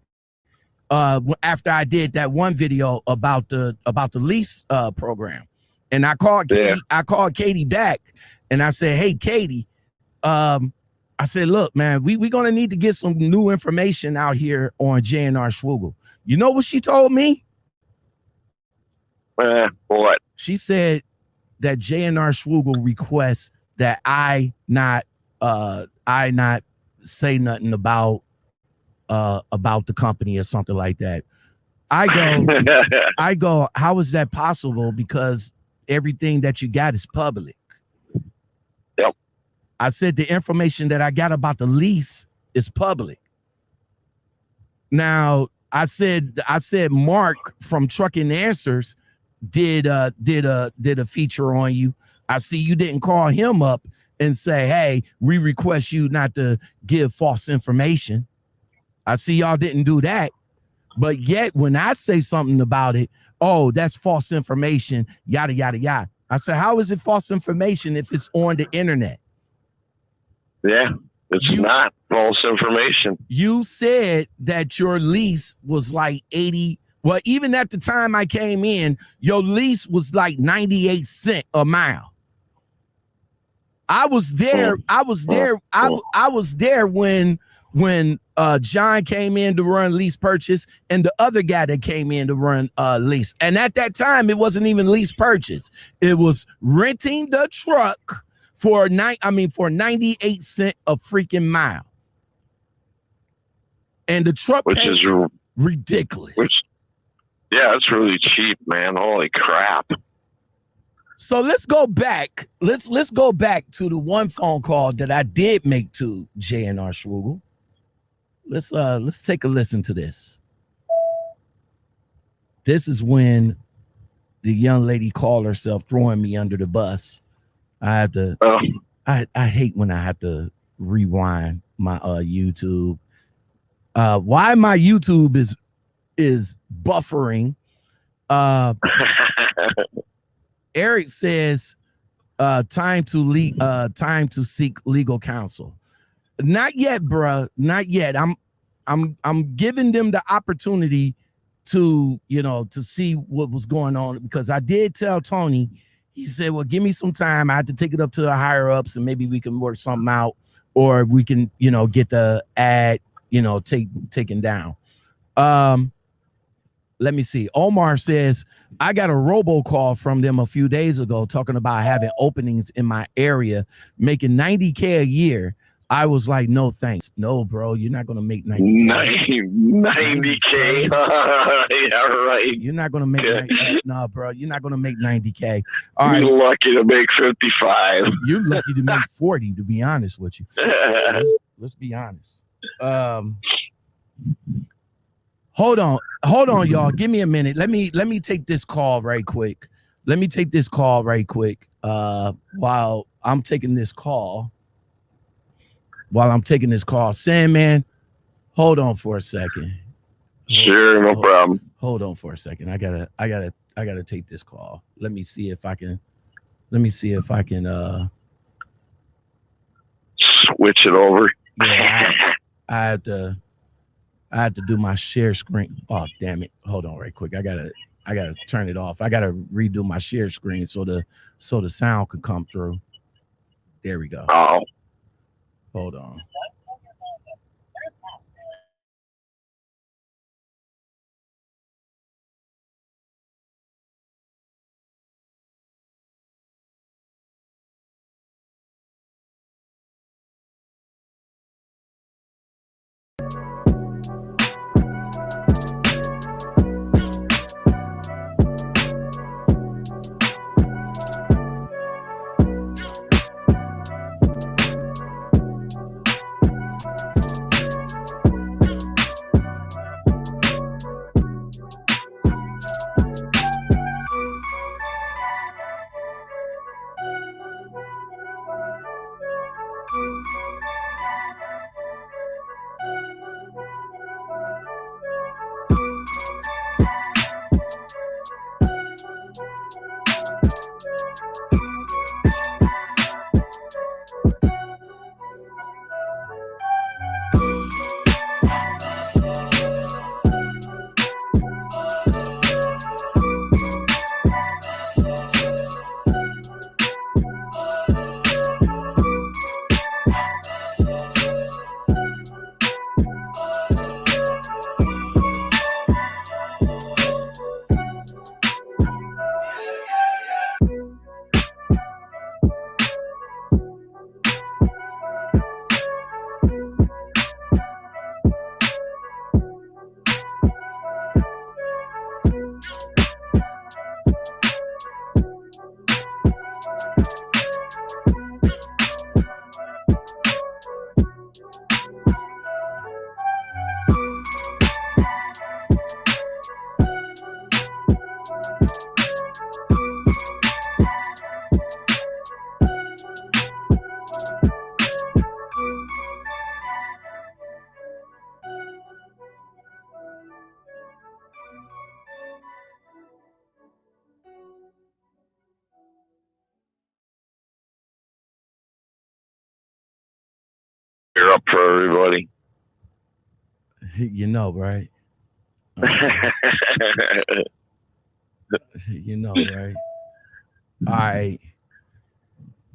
after I did that one video about the lease program, and I called Katie back, and I said, "Hey, Katie, I said, look, man, we gonna need to get some new information out here on J&R Schugel." You know what she told me? What? She said that J&R Schugel requests that I not say nothing about the company or something like that. I go, how is that possible? Because everything that you got is public. Yep. I said the information that I got about the lease is public. Now, I said Mark from Trucking Answers did a feature on you. I see you didn't call him up and say, "Hey, we request you not to give false information." I see y'all didn't do that. But yet when I say something about it, oh, that's false information, yada, yada, yada. I said, how is it false information if it's on the internet? Yeah, it's not false information. You said that your lease was like 80. Well, even at the time I came in, your lease was like 98 cents a mile. I was there. I was there when John came in to run lease purchase and the other guy that came in to run lease. And at that time, it wasn't even lease purchase. It was renting the truck for 98 cents a freaking mile. And the truck, which is ridiculous. Yeah, it's really cheap, man. Holy crap. So let's go back. Let's go back to the one phone call that I did make to J&R Schugel. Let's take a listen to this. This is when the young lady called herself throwing me under the bus. I have to. I hate when I have to rewind my YouTube. Why my YouTube is buffering. Eric says, time to seek legal counsel. Not yet, bruh. Not yet. I'm giving them the opportunity to see what was going on, because I did tell Tony. He said, well, give me some time. I had to take it up to the higher ups and maybe we can work something out, or we can, get the ad, taken down. Let me see. Omar says, I got a robocall from them a few days ago talking about having openings in my area, making $90K a year. I was like, no, thanks. No, bro, you're not going to make $90K. 90K. Yeah, right. You're not going to make no, bro, you're not going to make 90K. All right. You're lucky to make 55. You're lucky to make 40, to be honest with you. Let's be honest. Hold on, y'all. Give me a minute. Let me take this call right quick. While I'm taking this call. Sandman, hold on for a second. Sure, no problem. Hold on for a second. I gotta take this call. Let me see if I can switch it over. Yeah, I had to do my share screen. Oh, damn it. Hold on right quick. I gotta turn it off. I gotta redo my share screen so the sound can come through. There we go. Oh. Hold on. You're up for everybody. You know, right? You know, right?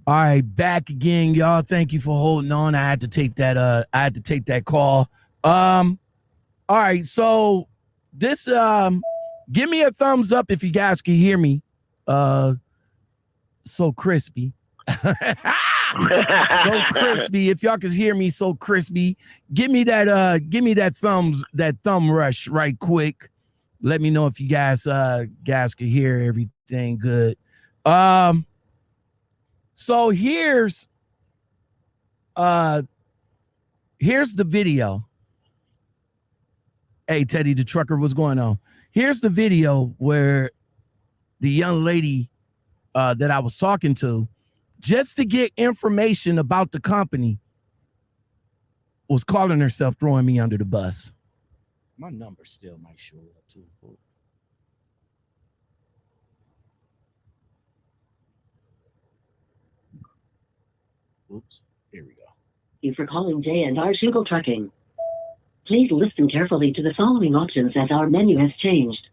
All right, back again, y'all. Thank you for holding on. I had to take that call. All right, so this give me a thumbs up if you guys can hear me. So crispy. So crispy. If y'all can hear me so crispy, give me that thumb rush right quick. Let me know if you guys can hear everything good. So here's the video. Hey, Teddy the trucker, what's going on? Here's the video where the young lady that I was talking to, just to get information about the company, was calling herself throwing me under the bus. My number still might show up too. Oops, here we go. Thank you for calling J&R Schugel Trucking. Please listen carefully to the following options as our menu has changed.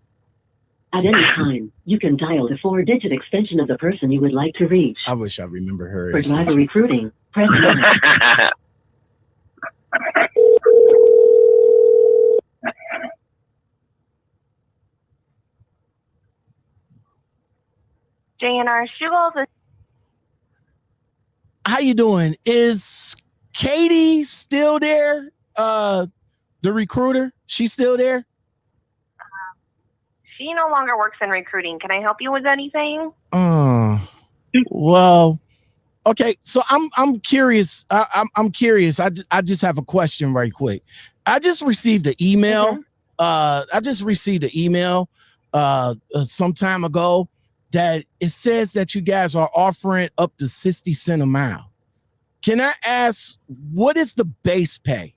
At any time, you can dial the 4-digit extension of the person you would like to reach. I wish I remember her. For driver recruiting, press 9. J&R Schugel. How you doing? Is Katie still there? The recruiter? She's still there? She no longer works in recruiting. Can I help you with anything? Well, okay. So I'm curious. I'm curious. I just have a question right quick. I just received an email. Some time ago that it says that you guys are offering up to 60 cents a mile. Can I ask, what is the base pay?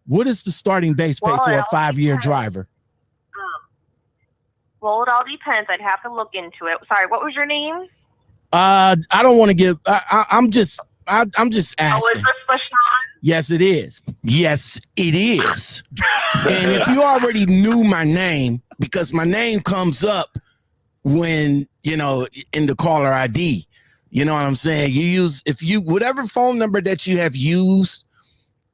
What is the starting base pay for a 5-year driver? Well, it all depends. I'd have to look into it. Sorry, what was your name? I don't want to give. I'm just asking. Oh, is this LaShawn? Yes, it is. Yes, it is. And if you already knew my name, because my name comes up when, in the caller ID, you know what I'm saying? Whatever phone number that you have used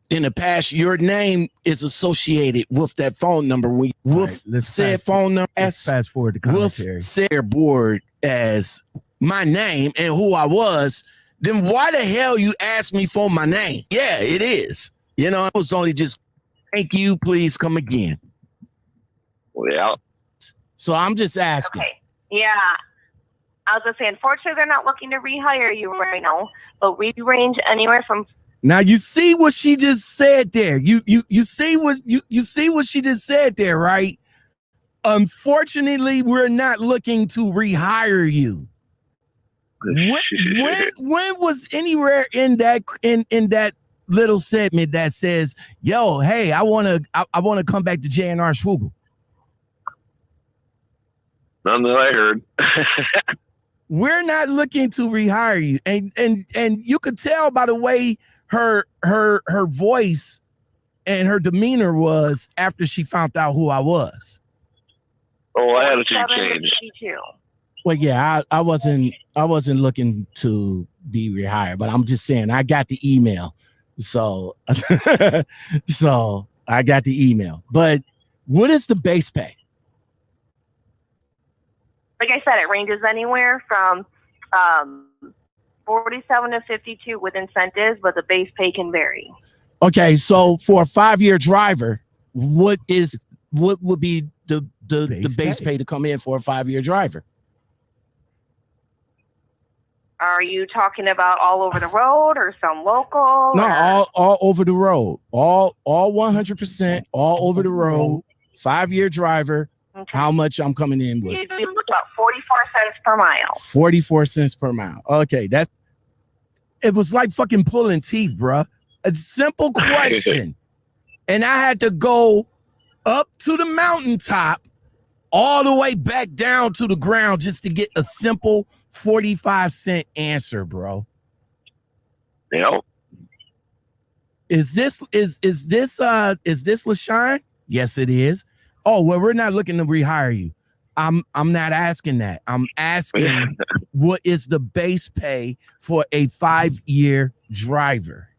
in the past, your name is associated with that phone number. Phone number. Fast forward the commentary. Said board as my name and who I was, then why the hell you asked me for my name? Yeah, it is. I was only just, thank you, please come again. Well, so I'm just asking. Okay. Yeah. I was going to say, unfortunately, they're not looking to rehire you right now, but we range anywhere from. Now you see what she just said there. You see what she just said there, right? Unfortunately, we're not looking to rehire you. When was anywhere in that little segment that says, "Yo, hey, I wanna come back to J&R Schugel"? None that I heard. We're not looking to rehire you, and you could tell by the way her voice and her demeanor was after she found out who I was. Oh, attitude changed. Well, yeah, I wasn't looking to be rehired, but I'm just saying I got the email, so so I got the email. But what is the base pay? Like I said, it ranges anywhere from 47 to 52 with incentives, but the base pay can vary. Okay, so for a 5-year driver, what would be the base pay to come in for a 5-year driver? Are you talking about all over the road or some local? No, all over the road. All 100%, all over the road. 5-year driver. Okay. How much I'm coming in with? You look about 44 cents per mile. 44 cents per mile. Okay, it was like fucking pulling teeth, bruh. A simple question. And I had to go up to the mountaintop all the way back down to the ground just to get a simple 45-cent answer, bro. Yep. Is this LaShawn? Yes, it is. Oh, well, we're not looking to rehire you. I'm not asking that. I'm asking what is the base pay for a 5-year driver?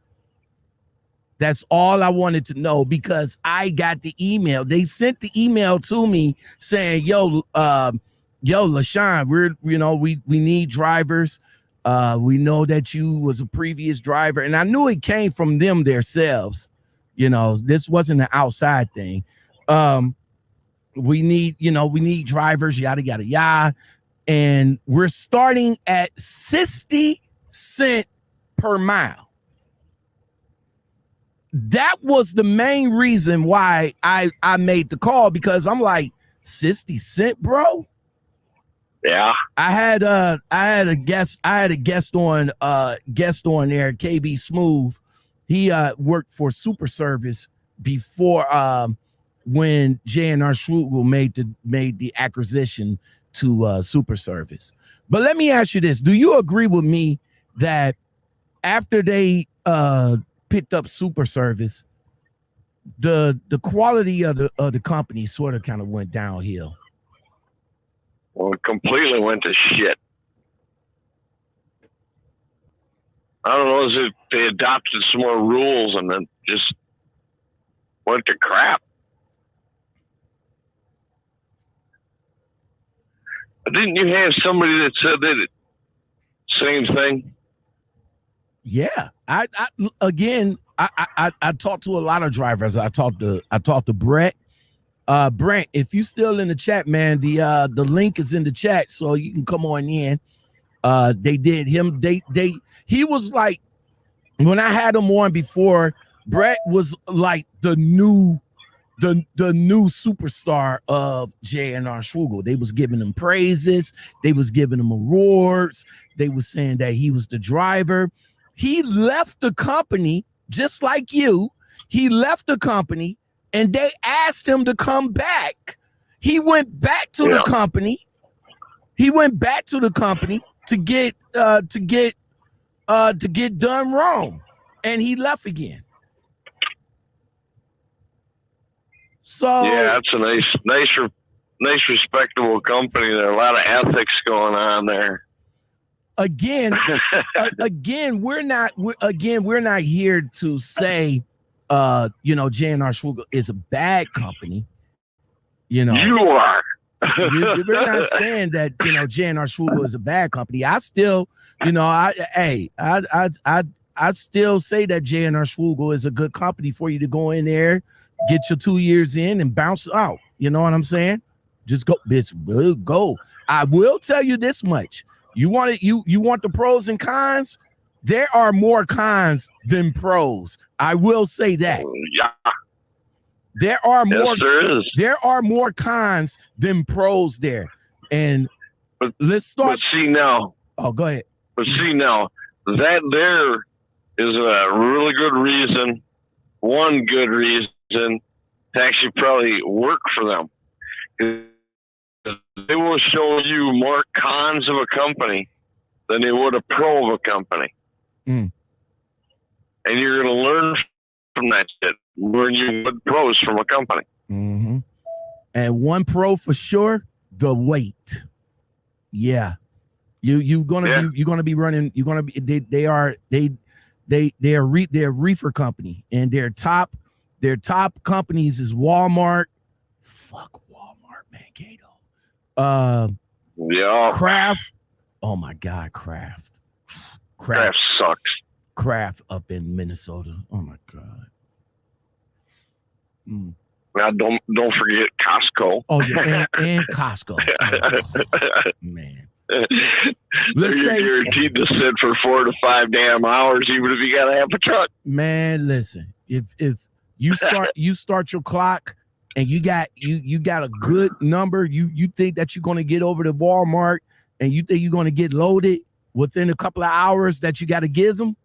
That's all I wanted to know, because I got the email. They sent the email to me saying, yo, LaShawn, we need drivers. We know that you was a previous driver, and I knew it came from them themselves. This wasn't an outside thing. We need drivers, yada, yada, yada. And we're starting at 60 cents per mile. That was the main reason why I made the call, because I'm like, 60 cents, bro. Yeah. I had a guest on there, KB Smooth. He worked for Super Service before when J&R Schugel made the acquisition to Super Service. But let me ask you this: do you agree with me that after they picked up Super Service, the quality of the company sort of kind of went downhill? Well, it completely went to shit. I don't know, if they adopted some more rules and then just went to crap. Didn't you have somebody that said that same thing? Yeah, I talked to a lot of drivers. I talked to Brett. Brent, if you still in the chat, man, the link is in the chat, so you can come on in. He was like, when I had him on before, Brett was like the new superstar of J&R Schugel. They was giving him praises, they was giving him awards, they was saying that he was the driver. He left the company just like you. He left the company and they asked him to come back. He went back to the company. He went back to the company to get done wrong, and he left again. So yeah, it's a nice, respectable company. There are a lot of ethics going on there. We're not here to say J&R Schugel is a bad company. You are. We're not saying that J&R Schugel is a bad company. I still, I still say that J&R Schugel is a good company for you to go in there, get your 2 years in, and bounce out. You know what I'm saying? Just go, bitch. Go. I will tell you this much: you want the pros and cons. There are more cons than pros. I will say that. Yeah. There are more. Yes, there is. There are more cons than pros there. And let's start. But see now. Oh, go ahead. But see now, that there is a really good reason. One good reason to actually probably work for them. They will show you more cons of a company than they would a pro of a company. Mm. And you're going to learn from that shit. Learn you good pros from a company. Mm-hmm. And one pro for sure, the weight. Yeah. You're gonna be running. You're gonna be. They're a reefer company, and their top companies is Walmart. Fuck Walmart, man, Gato. Yeah. Kraft. Oh my God, Kraft. Kraft sucks. Kraft up in Minnesota. Oh my God. Mm. Now don't forget Costco. Oh yeah, and Costco. Oh, man. You're guaranteed to sit for 4 to 5 damn hours, even if you gotta have a truck. Man, listen. If you start your clock and you got a good number, you think that you're gonna get over to Walmart and you think you're gonna get loaded within a couple of hours that you got to give them.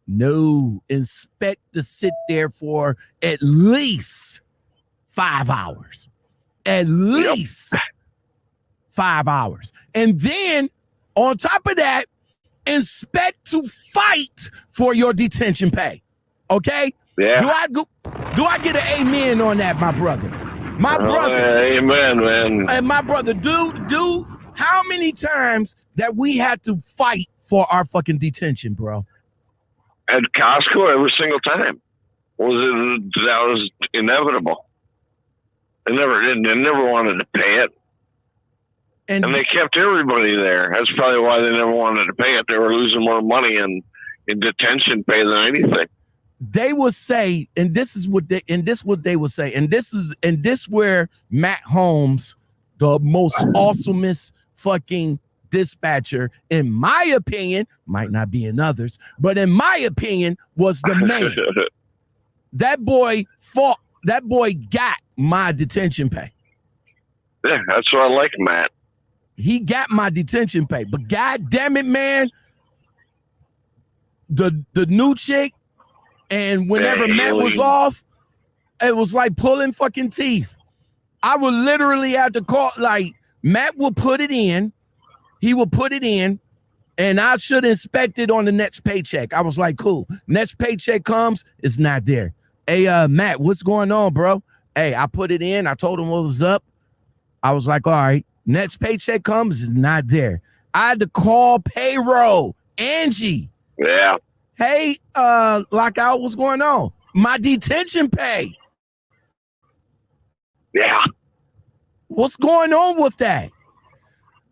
No, expect to sit there for at least 5 hours. At least 5 hours. And then on top of that, expect to fight for your detention pay. Okay? Yeah. Do I get an amen on that, my brother? My brother. Amen, man. And my brother, do how many times that we had to fight for our fucking detention, bro? At Costco, every single time. That was inevitable. They never wanted to pay it. And they kept everybody there. That's probably why they never wanted to pay it. They were losing more money in detention pay than anything. They will say, and this what they will say, and this where Matt Holmes, the most awesomest fucking dispatcher, in my opinion, might not be in others, but in my opinion, was the man. That boy got my detention pay. Yeah, that's what I like, Matt. He got my detention pay, but god damn it, man, the new chick. And whenever Matt was off, it was like pulling fucking teeth. I would literally have to call, like, Matt will put it in. He will put it in, and I should inspect it on the next paycheck. I was like, cool. Next paycheck comes, it's not there. Hey, Matt, what's going on, bro? Hey, I put it in. I told him what was up. I was like, all right. Next paycheck comes, it's not there. I had to call payroll, Angie. Yeah. Hey, Lockout, what's going on? My detention pay. Yeah. What's going on with that?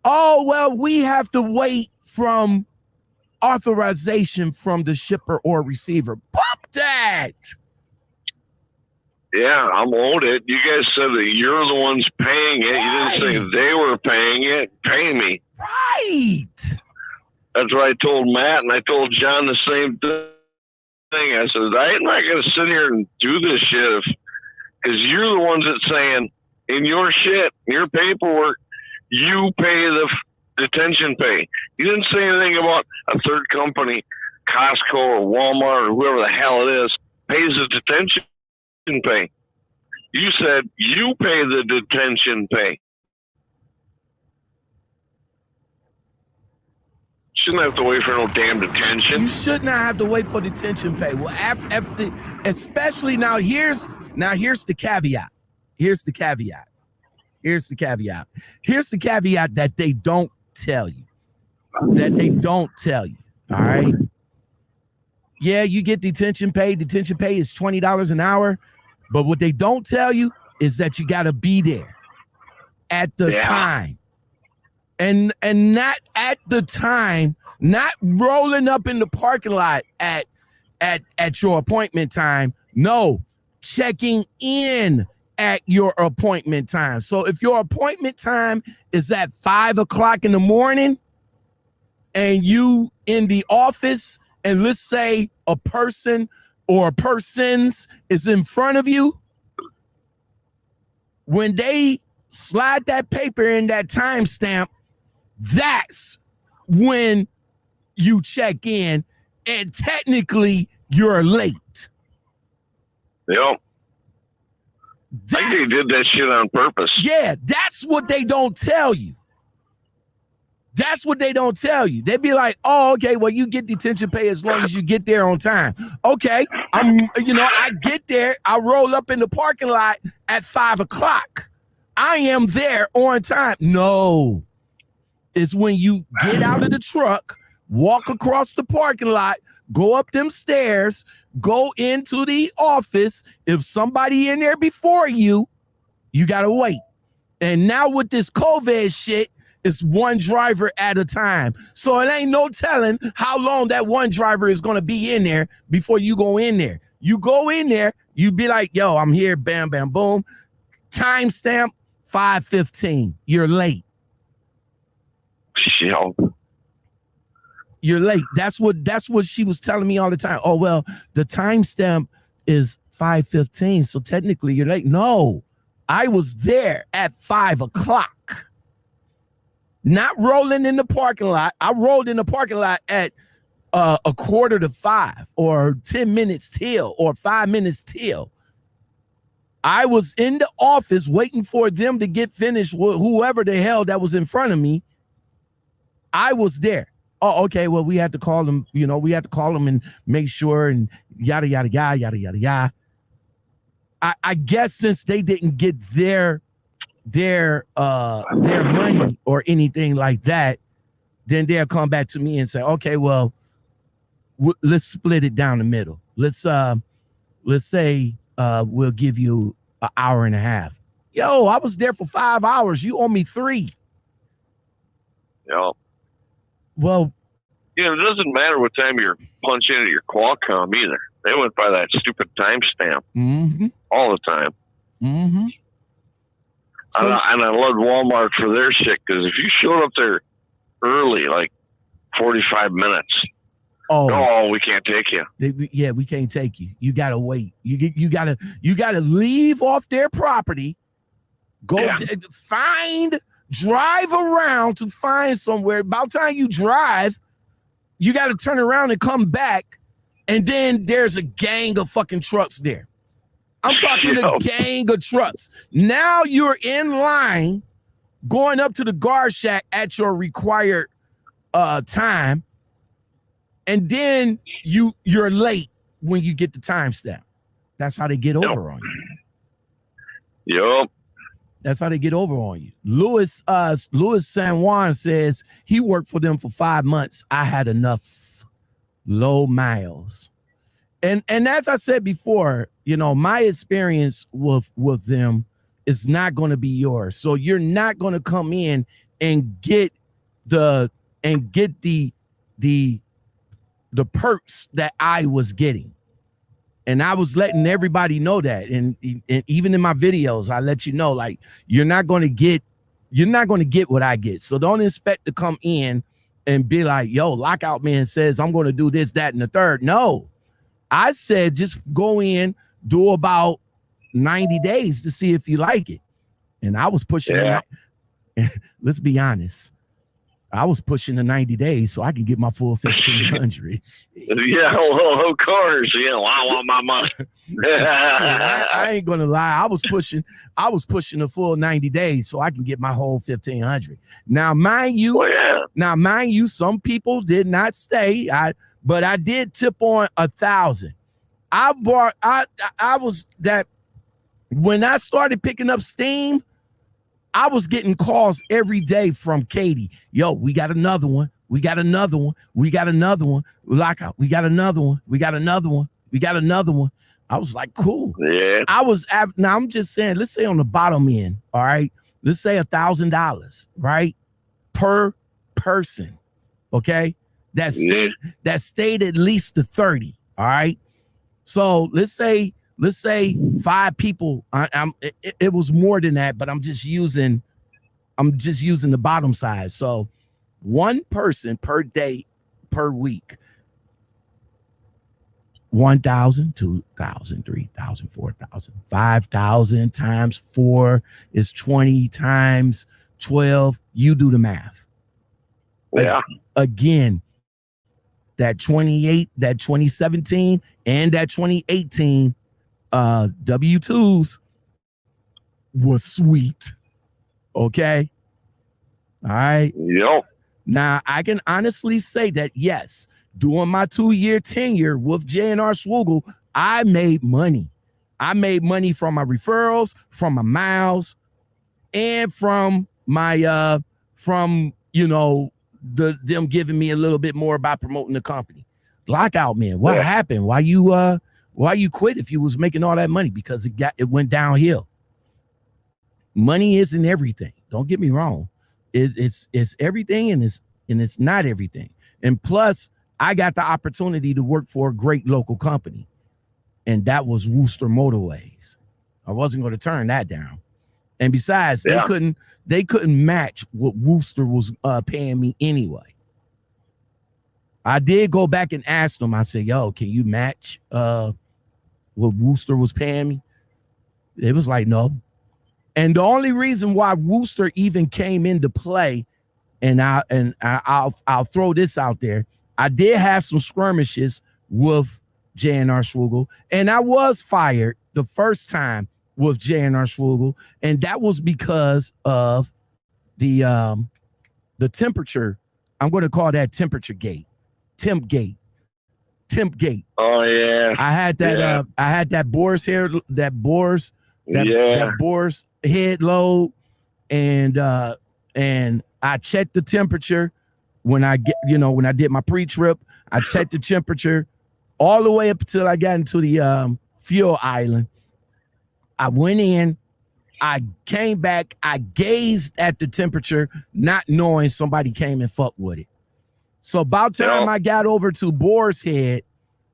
Oh, well, we have to wait from authorization from the shipper or receiver. Pop that. Yeah, I'm owed it. You guys said that you're the ones paying it. Right. You didn't say they were paying it. Pay me. Right. That's what I told Matt, and I told John the same thing. I said, I'm not going to sit here and do this shit because you're the ones that's saying in your shit, your paperwork, you pay the detention pay. You didn't say anything about a third company, Costco or Walmart or whoever the hell it is, pays the detention pay. You said you pay the detention pay. Shouldn't have to wait for no damn detention. You should not have to wait for detention pay. Well, after, especially now, here's the caveat. Here's the caveat that they don't tell you. All right. Yeah, you get detention pay. Detention pay is $20 an hour. But what they don't tell you is that you got to be there at the time. And not at the time, not rolling up in the parking lot at your appointment time. No, checking in at your appointment time. So if your appointment time is at 5 o'clock in the morning and you in the office, and let's say a person or persons is in front of you, when they slide that paper in that timestamp, that's when you check in, and technically you're late. Yep. I think they did that shit on purpose. Yeah, that's what they don't tell you. That's what they don't tell you. They'd be like, oh, okay, well, you get detention pay as long as you get there on time. Okay, I get there, I roll up in the parking lot at 5 o'clock. I am there on time. No. It's when you get out of the truck, walk across the parking lot, go up them stairs, go into the office. If somebody in there before you, you got to wait. And now with this COVID shit, it's one driver at a time. So it ain't no telling how long that one driver is going to be in there before you go in there. You go in there, you be like, yo, I'm here, bam, bam, boom. Timestamp 5:15. You're late. You're late. That's what she was telling me all the time. Oh, well, the timestamp is 5:15, so technically you're late. No, I was there at 5 o'clock. Not rolling in the parking lot. I rolled in the parking lot at 4:45 or 10 minutes till or 5 minutes till. I was in the office waiting for them to get finished with whoever the hell that was in front of me. I was there. Oh, okay. Well, we had to call them, we had to call them and make sure and yada, yada, yada, yada, yada, yada. I guess since they didn't get their money or anything like that, then they'll come back to me and say, okay, well, let's split it down the middle. Let's say we'll give you an hour and a half. Yo, I was there for 5 hours. You owe me 3. Yeah. Well, it doesn't matter what time you're punching into your Qualcomm either. They went by that stupid timestamp all the time. Mm-hmm. So, and I loved Walmart for their shit, because if you showed up there early, like 45 minutes, we can't take you. We can't take you. You gotta wait. You gotta leave off their property, drive around to find somewhere. About time you drive, you got to turn around and come back, and then there's a gang of fucking trucks there. I'm talking a gang of trucks. Now you're in line going up to the guard shack at your required time, and then you're late when you get the timestamp. That's how they get over on you. Yup. That's how they get over on you. Louis San Juan says he worked for them for 5 months. I had enough low miles. And as I said before, my experience with them is not going to be yours. So you're not going to come in and get the perks that I was getting. And I was letting everybody know that. And even in my videos, I let you know, like, you're not going to get what I get. So don't expect to come in and be like, yo, Lockoutmen says I'm going to do this, that, and the third. No, I said, just go in, do about 90 days to see if you like it. And I was pushing let's be honest. I was pushing the 90 days so I can get my full 1,500. Yeah, well, of course. Yeah, I want my money. I ain't gonna lie. I was pushing the full 90 days so I can get my whole 1,500. Now, mind you, some people did not stay. But I did tip on 1,000. I was that when I started picking up steam, I was getting calls every day from Katie. Yo, we got another one. We got another one. We got another one. Lockout. We got another one. We got another one. We got another one. I was like, cool. Yeah. Now I'm just saying, let's say on the bottom end, all right? Let's say $1,000, right? Per person. Okay. That stayed at least to 30. All right. So let's say 5 people. It was more than that, but I'm just using the bottom side. So 1 person per day, per week. 1,000, 2,000, 3,000, 4,000, 5,000 times 4 is 20 times 12. You do the math. Yeah. Again, that 2017 and that 2018 W-2s was sweet. Okay. All right. Yep. Now I can honestly say that yes, during my 2-year tenure with J&R Schugel, I made money. I made money from my referrals, from my miles, and from my them giving me a little bit more about promoting the company. Lockoutmen, what happened? Why you quit if you was making all that money? Because it went downhill. Money isn't everything. Don't get me wrong. It's everything and it's not everything. And plus, I got the opportunity to work for a great local company, and that was Wooster Motorways. I wasn't going to turn that down. And besides, they couldn't match what Wooster was paying me anyway. I did go back and ask them. I said, yo, can you match what Wooster was paying me? It was like, no. And the only reason why Wooster even came into play, and I'll throw this out there. I did have some skirmishes with J&R Schugel, and I was fired the first time with J&R Schugel, and that was because of the temperature I'm going to call that temperature gate, temp gate. Oh yeah. I had that. Yeah. I had that boar's head load, and I checked the temperature when I did my pre-trip. I checked the temperature all the way up until I got into the fuel island. I went in, I came back, I gazed at the temperature, not knowing somebody came and fucked with it. So about time I got over to Boar's Head,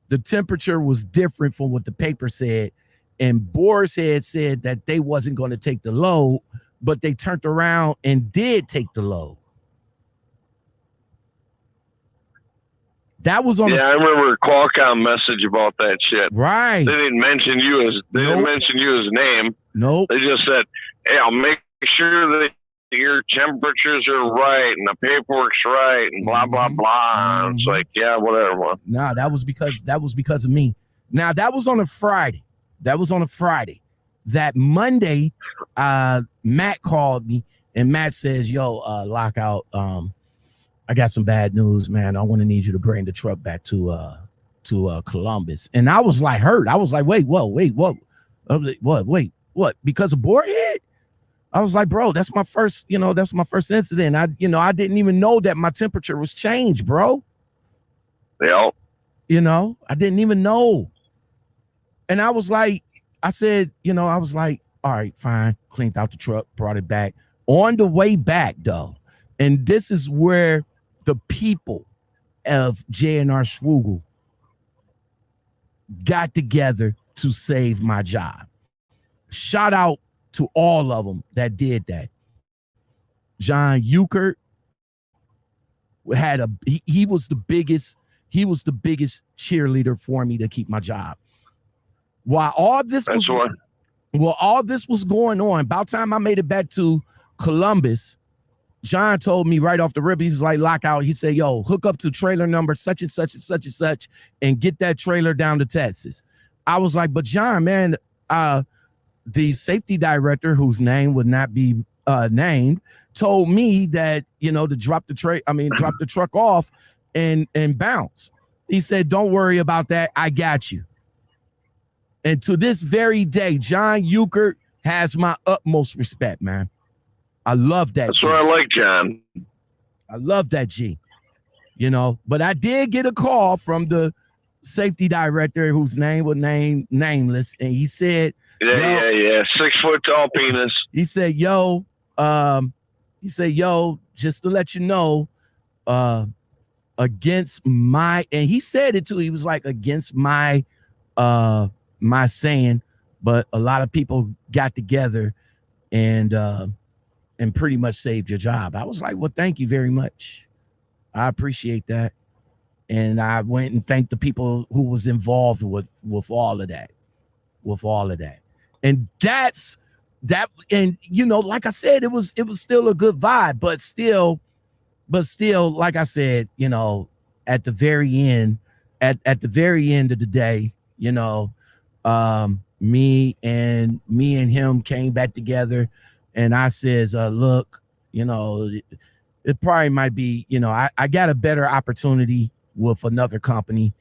the temperature was different from what the paper said. And Boar's Head said that they wasn't going to take the load, but they turned around and did take the load. That was on. I remember a Qualcomm message about that shit. Right. They didn't mention you as name. Nope. They just said, "Hey, I'll make sure that your temperatures are right and the paperwork's right and blah blah blah." It's like, yeah, whatever. Nah, that was because of me. Now that was on a Friday. That Monday, Matt called me and Matt says, "Yo, Lockout, I got some bad news, man. I want to need you to bring the truck back to Columbus." And I was like hurt. I was like, wait, what? Because of Boarhead? I was like, bro, that's my first incident. I didn't even know that my temperature was changed, bro. Yeah. I didn't even know. And I was like, all right, fine. Cleaned out the truck, brought it back. On the way back, though, and this is where the people of J&R Schugel got together to save my job. Shout out to all of them that did that. John Euchert he was the biggest cheerleader for me to keep my job. While all this was going on, about time I made it back to Columbus, John told me right off the rip, he's like, Lockout, he said, yo, hook up to trailer number such and such and such and such and get that trailer down to Texas. I was like, but John, man, the safety director, whose name would not be named, told me that, to drop the truck off and bounce. He said, don't worry about that. I got you. And to this very day, John Euchert has my utmost respect, man. I love that. That's what I like, John. I love that G. But I did get a call from the safety director whose name was nameless, and he said, yeah, 6 foot tall penis. He said, yo, just to let you know, against my, and he said it too. He was like, against my saying, but a lot of people got together and pretty much saved your job. I was like, well, thank you very much. I appreciate that. And I went and thanked the people who was involved with all of that. And that's that. And, like I said, it was still a good vibe, but still, like I said, at the very end of the day, me and him came back together. And I says, look, it probably might be, I got a better opportunity with another company.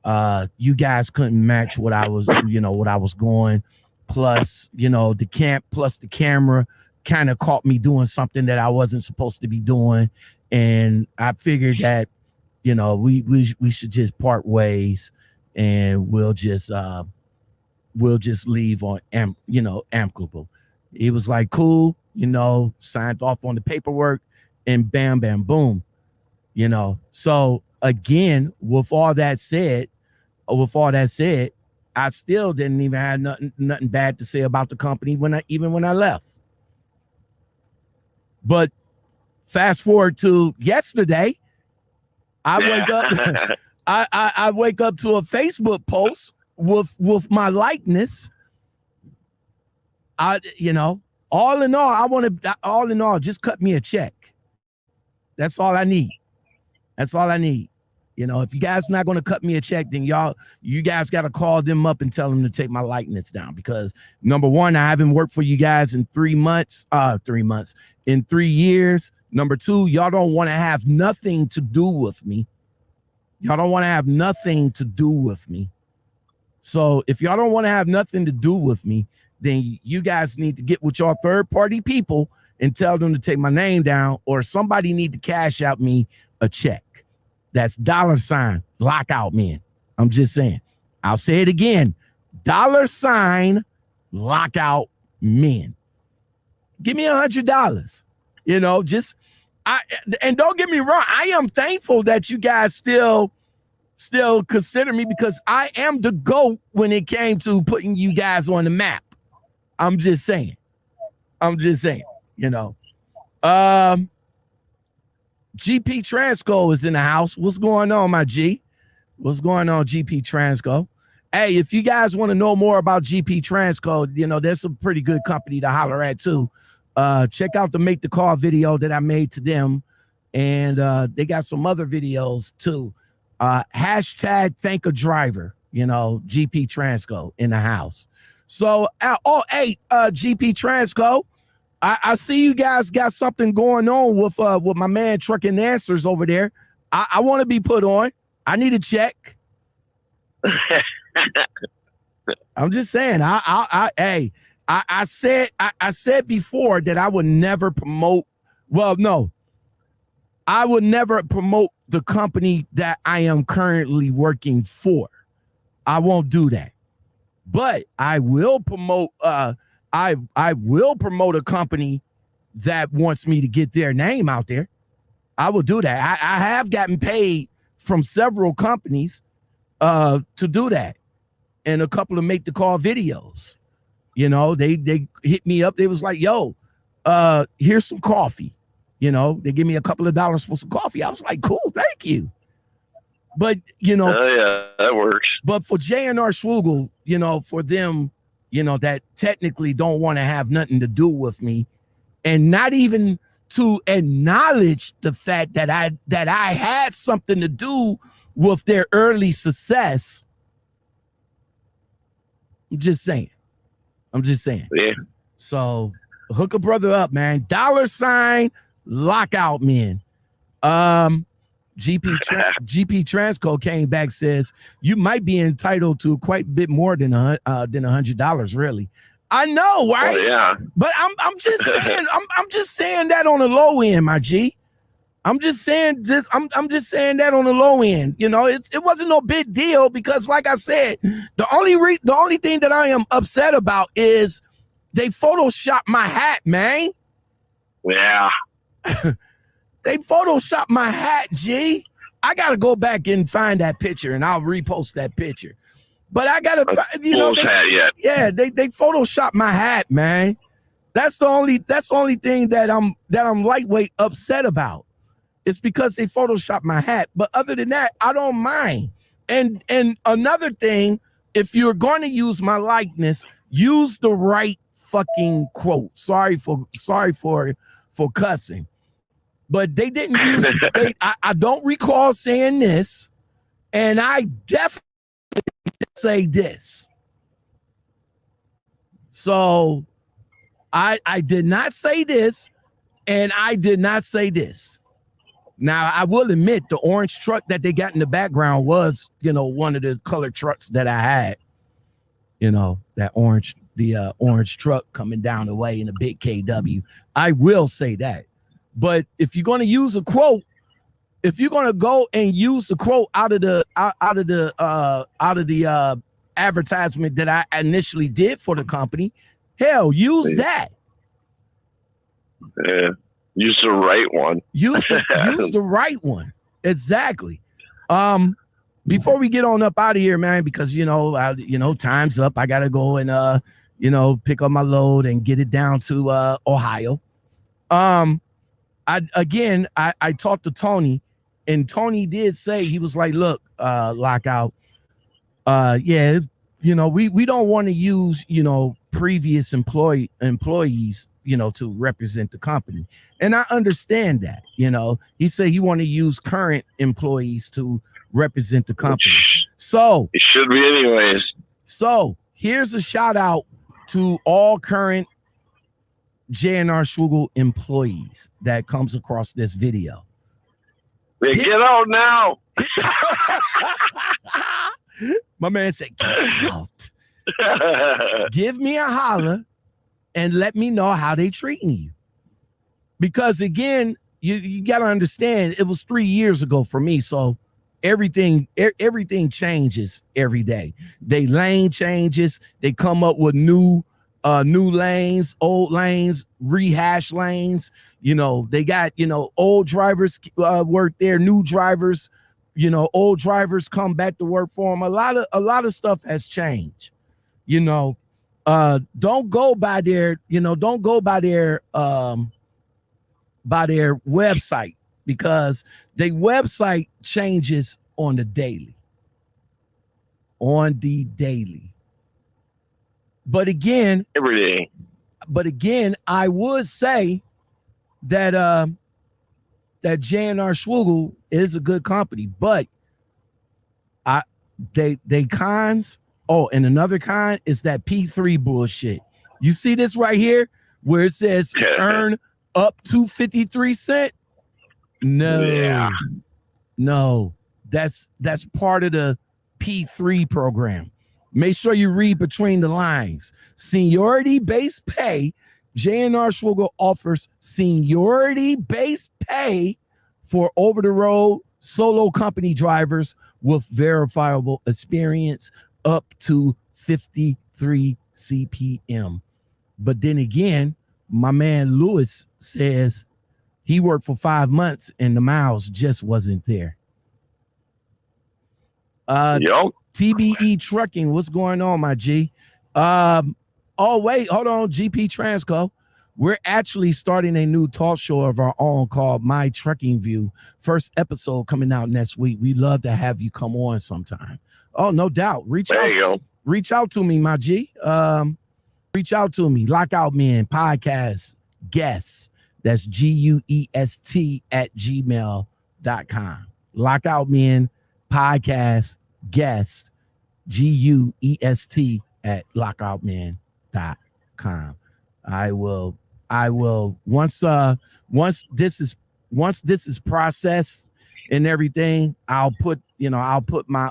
You guys couldn't match what I was going. Plus, the camera kind of caught me doing something that I wasn't supposed to be doing. And I figured that, we should just part ways and we'll just leave on, amicable. He was like, cool, signed off on the paperwork and bam, bam, boom, So again, with all that said, I still didn't even have nothing bad to say about the company when I left. But fast forward to yesterday, I wake up, I wake up to a Facebook post with my likeness. All in all, just cut me a check. That's all I need. If you guys not going to cut me a check, then you guys got to call them up and tell them to take my likeness down, because number one, I haven't worked for you guys in 3 months, in 3 years. Number two, y'all don't want to have nothing to do with me. Y'all don't want to have nothing to do with me. So if y'all don't want to have nothing to do with me, then you guys need to get with your third-party people and tell them to take my name down, or somebody need to cash out me a check. That's $ Lockoutmen. I'm just saying. I'll say it again. $ Lockoutmen. Give me $100. You know, and don't get me wrong, I am thankful that you guys still consider me, because I am the GOAT when it came to putting you guys on the map. I'm just saying, you know. GP Transco is in the house. What's going on, my G? What's going on, GP Transco? Hey, if you guys want to know more about GP Transco, you know, there's a pretty good company to holler at too. Check out the Make the Call video that I made to them. And they got some other videos too. Hashtag thank a driver, you know, GP Transco in the house. So, GP Transco, I see you guys got something going on with my man Trucking Answers over there. I want to be put on. I need a check. I'm just saying. I said before that I would never promote. Well, no, I would never promote the company that I am currently working for. I won't do that. But I will promote. I will promote a company that wants me to get their name out there. I will do that. I have gotten paid from several companies to do that, and a couple of Make the Call videos. You know, they hit me up. They was like, "Yo, here's some coffee." You know, they give me a couple of dollars for some coffee. I was like, "Cool, thank you." But you know, yeah, that works. But for J&R Schugel, you know, for them, you know, that technically don't want to have nothing to do with me, and not even to acknowledge the fact that I had something to do with their early success. I'm just saying. Yeah. So hook a brother up, man. $ Lockoutmen. GP Transco came back, says you might be entitled to quite a bit more than $100. Really, I know, right? Oh, yeah. But I'm just saying, I'm just saying that on the low end, my G. I'm just saying this. I'm just saying that on the low end. You know, it wasn't no big deal, because, like I said, the only thing that I am upset about is they photoshopped my hat, man. Yeah. They photoshopped my hat, G. I gotta go back and find that picture, and I'll repost that picture. But I gotta, you know, yeah, they photoshopped my hat, man. That's the only thing that I'm lightweight upset about. It's because they photoshopped my hat. But other than that, I don't mind. And another thing, if you're going to use my likeness, use the right fucking quote. Sorry for cussing. But they didn't use I don't recall saying this, and I definitely didn't say this. So I did not say this, and I did not say this. Now, I will admit the orange truck that they got in the background was, you know, one of the colored trucks that I had. You know, the orange truck coming down the way in a big KW. I will say that. But if you're going to use a quote, if you're going to go and use the quote out of the advertisement that I initially did for the company, hell, use that. Yeah. Use the right one. Use the right one. Exactly. Before we get on up out of here, man, because time's up. I gotta go and pick up my load and get it down to Ohio. I talked to Tony, and Tony did say, he was like, look, Lockout, we don't want to use previous employees to represent the company. And I understand that. He said he want to use current employees to represent the company. So it should be anyways. So here's a shout out to all current J&R Schugel employees that comes across this video. They get out now. My man said, get out. Give me a holler and let me know how they treating you. Because again, you got to understand, it was 3 years ago for me. So everything changes every day. They lane changes. They come up with new lanes, old lanes, rehash lanes. They got, old drivers work there, new drivers, old drivers come back to work for them. A lot of stuff has changed. Don't go by their website, because their website changes on the daily. But again, every day. But again, I would say that that J&R Schugel is a good company, but they cons. Oh, and another con is that P3 bullshit. You see this right here where it says earn up to 53 cents? No, that's part of the P3 program. Make sure you read between the lines. Seniority-based pay. J&R Schugel offers seniority-based pay for over-the-road solo company drivers with verifiable experience up to 53 CPM. But then again, my man Lewis says he worked for 5 months and the miles just wasn't there. TBE Trucking, what's going on, my G? Oh, wait, hold on, GP Transco. We're actually starting a new talk show of our own called My Trucking View. First episode coming out next week. We'd love to have you come on sometime. Oh, no doubt. Reach out to me, my G. Reach out to me. Lockoutmen podcast guests. That's GUEST @gmail.com. Lockoutmen podcast guest GUEST @lockoutmen.com. I will once this is processed and everything, I'll put my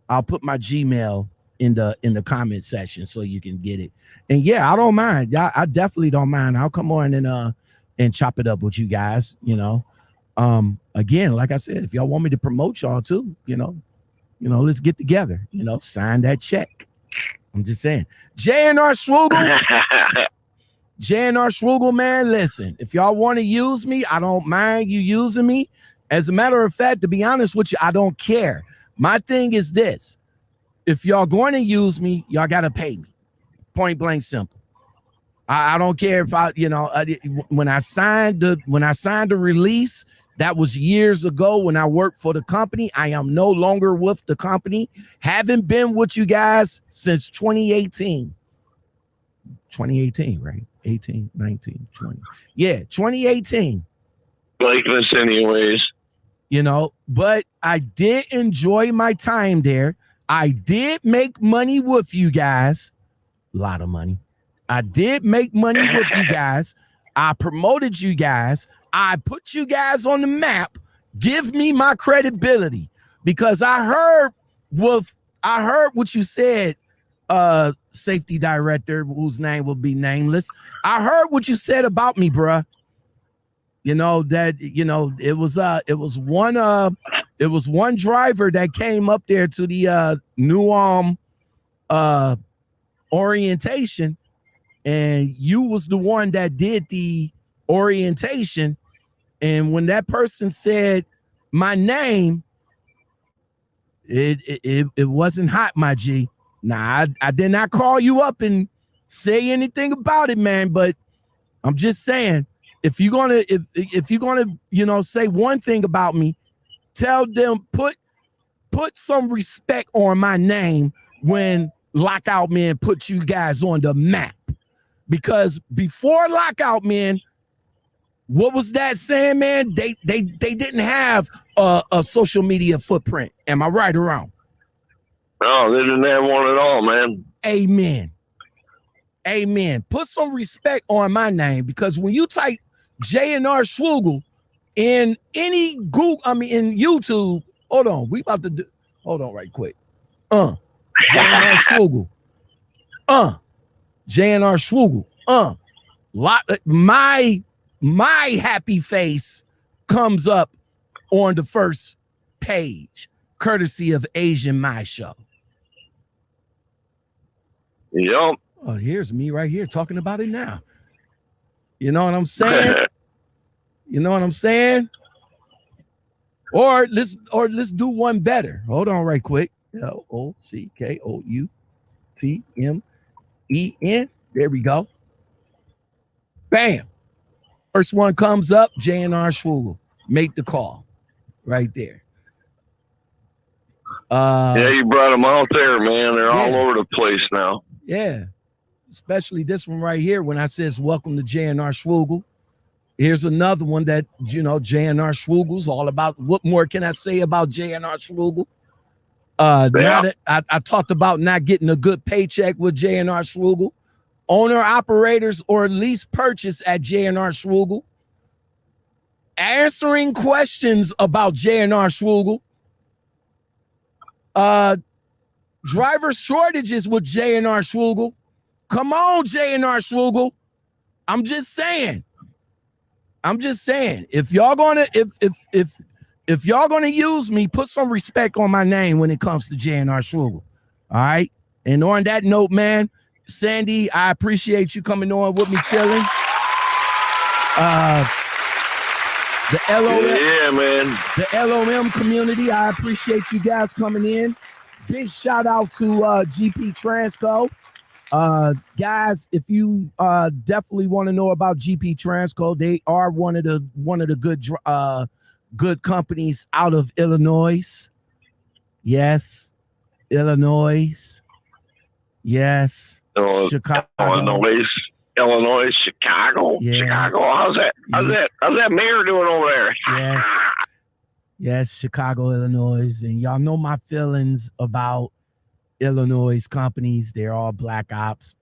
Gmail in the comment section so you can get it. And yeah, I don't mind. I definitely don't mind. I'll come on and chop it up with you guys. Again, like I said, if y'all want me to promote y'all too, let's get together. Sign that check. I'm just saying. J&R Schugel. J&R Schugel, man, listen, if y'all want to use me, I don't mind you using me. As a matter of fact, to be honest with you, I don't care. My thing is this. If y'all going to use me, y'all got to pay me. Point blank simple. I don't care if when I signed the release, that was years ago when I worked for the company. I am no longer with the company. Haven't been with you guys since 2018. 2018, right? 18, 19, 20. Yeah, 2018. Likness anyways. But I did enjoy my time there. I did make money with you guys. A lot of money. I did make money with you guys. I promoted you guys. I put you guys on the map. Give me my credibility, because I heard what you said, safety director, whose name will be nameless. I heard what you said about me, bruh. It was one driver that came up there to the new Ulm orientation, and you was the one that did the orientation. And when that person said my name, it wasn't hot, my G. Nah, I did not call you up and say anything about it, man. But I'm just saying, if you're gonna say one thing about me, tell them put some respect on my name when Lockoutmen put you guys on the map. Because before Lockoutmen, what was that saying, man? They didn't have a social media footprint. Am I right or wrong? No, they didn't have one at all, man. Amen. Amen. Put some respect on my name, because when you type J&R Schugel in any Google, in YouTube, hold on, we about to do, hold on right quick. J&R Schugel. J&R Schugel. My happy face comes up on the first page, courtesy of Asian My Show. Yep. Oh, here's me right here talking about it now. You know what I'm saying? You know what I'm saying? Or let's do one better. Hold on right quick. LOCKOUTMEN. There we go. Bam. First one comes up, J&R Schugel. Make the call. Right there. Yeah, you brought them out there, man. They're all over the place now. Yeah. Especially this one right here when I says welcome to J&R Schugel. Here's another one that, J&R Schugel's all about. What more can I say about J&R Schugel? Now that I talked about not getting a good paycheck with J&R Schugel. Owner operators or lease purchase at J&R Schugel. Answering questions about J&R Schugel. Driver shortages with J&R Schugel. Come on, J&R Schugel. I'm just saying. If y'all gonna if y'all gonna use me, put some respect on my name when it comes to J&R Schugel. All right. And on that note, man, Sandy, I appreciate you coming on with me, chilling. The L.O.M. Yeah, man. The L.O.M. community, I appreciate you guys coming in. Big shout out to GP Transco. Guys, if you definitely want to know about GP Transco, they are one of the good companies out of Illinois. Yes, Illinois. Yes, Chicago. Illinois, Chicago. Yeah. Chicago. How's that mayor doing over there? Yes, Chicago, Illinois. And y'all know my feelings about Illinois companies. They're all black ops.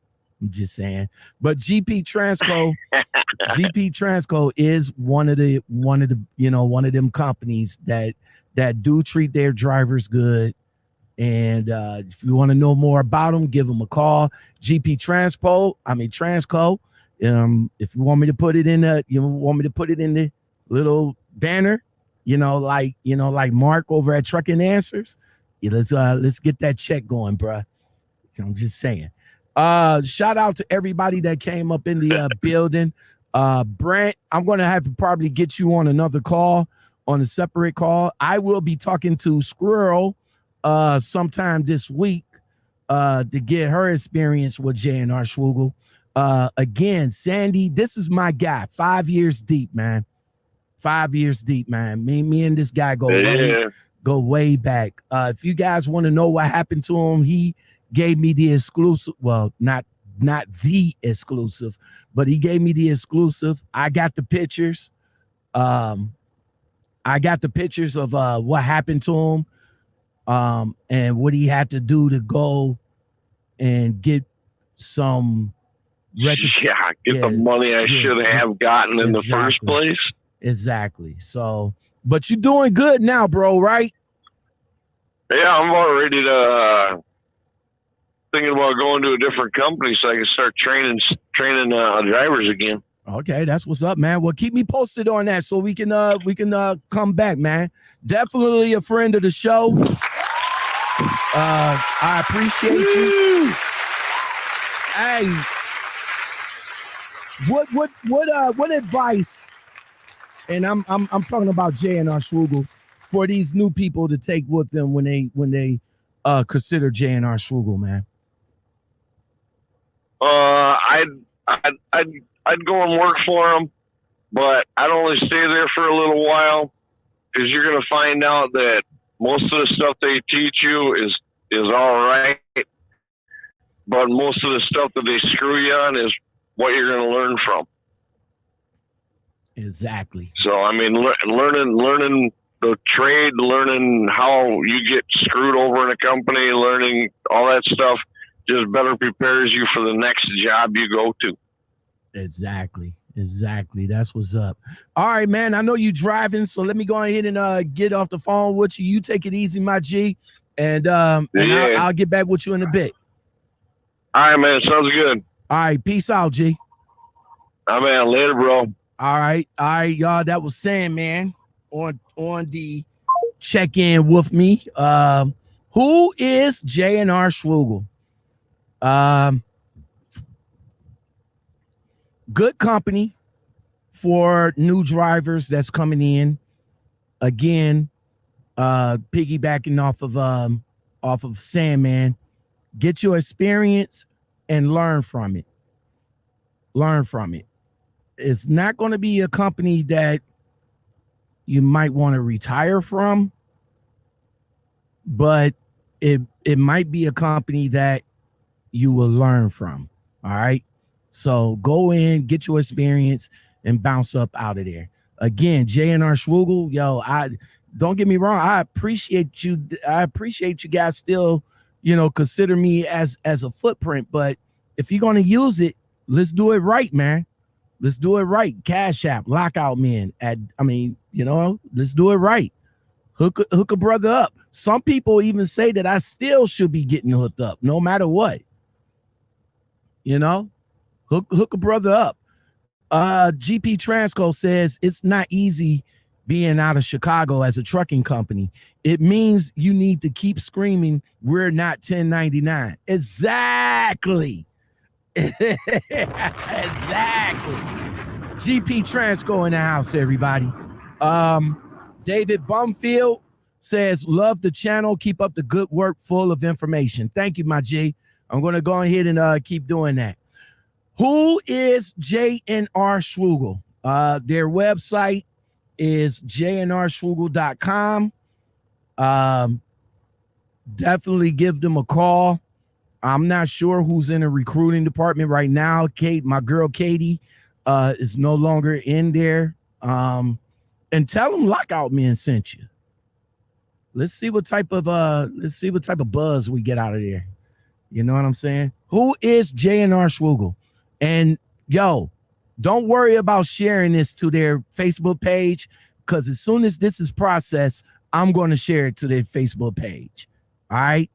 I'm just saying. But GP Transco is one of them companies that do treat their drivers good. And if you want to know more about them, give them a call. GP Transco. If you want me to put it in the little banner, like Mark over at Trucking Answers. Yeah, let's get that check going, bruh. I'm just saying. Shout out to everybody that came up in the building. Brent, I'm gonna have to probably get you on another call, on a separate call. I will be talking to Squirrel sometime this week to get her experience with J&R Schugel. Again, Sandy, this is my guy. 5 years deep, man. 5 years deep, man. Me and this guy go way back. If you guys want to know what happened to him, he gave me the exclusive. Well, not the exclusive, but he gave me the exclusive. I got the pictures. I got the pictures of what happened to him, and what he had to do to go and get some. Get the money I should have gotten in the first place. Exactly. So, but you're doing good now, bro, right? Yeah, I'm already thinking about going to a different company so I can start training drivers again. Okay, that's what's up, man. Well, keep me posted on that so we can come back, man. Definitely a friend of the show. I appreciate you. Hey, what advice? And I'm talking about J&R Schugel for these new people to take with them when they consider J&R Schugel, man. I'd go and work for them, but I'd only stay there for a little while because you're going to find out that most of the stuff they teach you is all right, but most of the stuff that they screw you on is what you're going to learn from. Exactly. So, I mean, learning the trade, learning how you get screwed over in a company, learning all that stuff, just better prepares you for the next job you go to. Exactly. That's what's up. All right, man. I know you driving, so let me go ahead and get off the phone with you. You take it easy, my G, and I'll get back with you in a bit. All right, man. Sounds good. All right, peace out, G. All right, man. Later, bro. All right, y'all. That was Sam, man, on the check-in with me. Who is J&R Schugel? Good company for new drivers that's coming in. Again, piggybacking off of Sam, man. Get your experience and learn from it. It's not going to be a company that you might want to retire from, but it might be a company that you will learn from. All right. So go in, get your experience, and bounce up out of there. Again, J&R Schugel, yo, don't get me wrong. I appreciate you. I appreciate you guys still, consider me as a footprint. But if you're going to use it, let's do it right, man. Let's do it right. Cashapp, Lockoutmen. Let's do it right. Hook a brother up. Some people even say that I still should be getting hooked up, no matter what. Hook a brother up. GP Transco says it's not easy being out of Chicago as a trucking company. It means you need to keep screaming, we're not 1099. Exactly. Exactly. GP Transco in the house, everybody. David Bumfield says, love the channel. Keep up the good work, full of information. Thank you, my G. I'm going to go ahead and keep doing that. Who is J&R Schugel? Their website is J&RSchugel.com. Definitely give them a call. I'm not sure who's in the recruiting department right now. My girl Katie is no longer in there. And tell them Lockoutmen sent you. Let's see what type of buzz we get out of there. You know what I'm saying? Who is J&R Schugel? And yo, don't worry about sharing this to their Facebook page, because as soon as this is processed, I'm going to share it to their Facebook page. All right.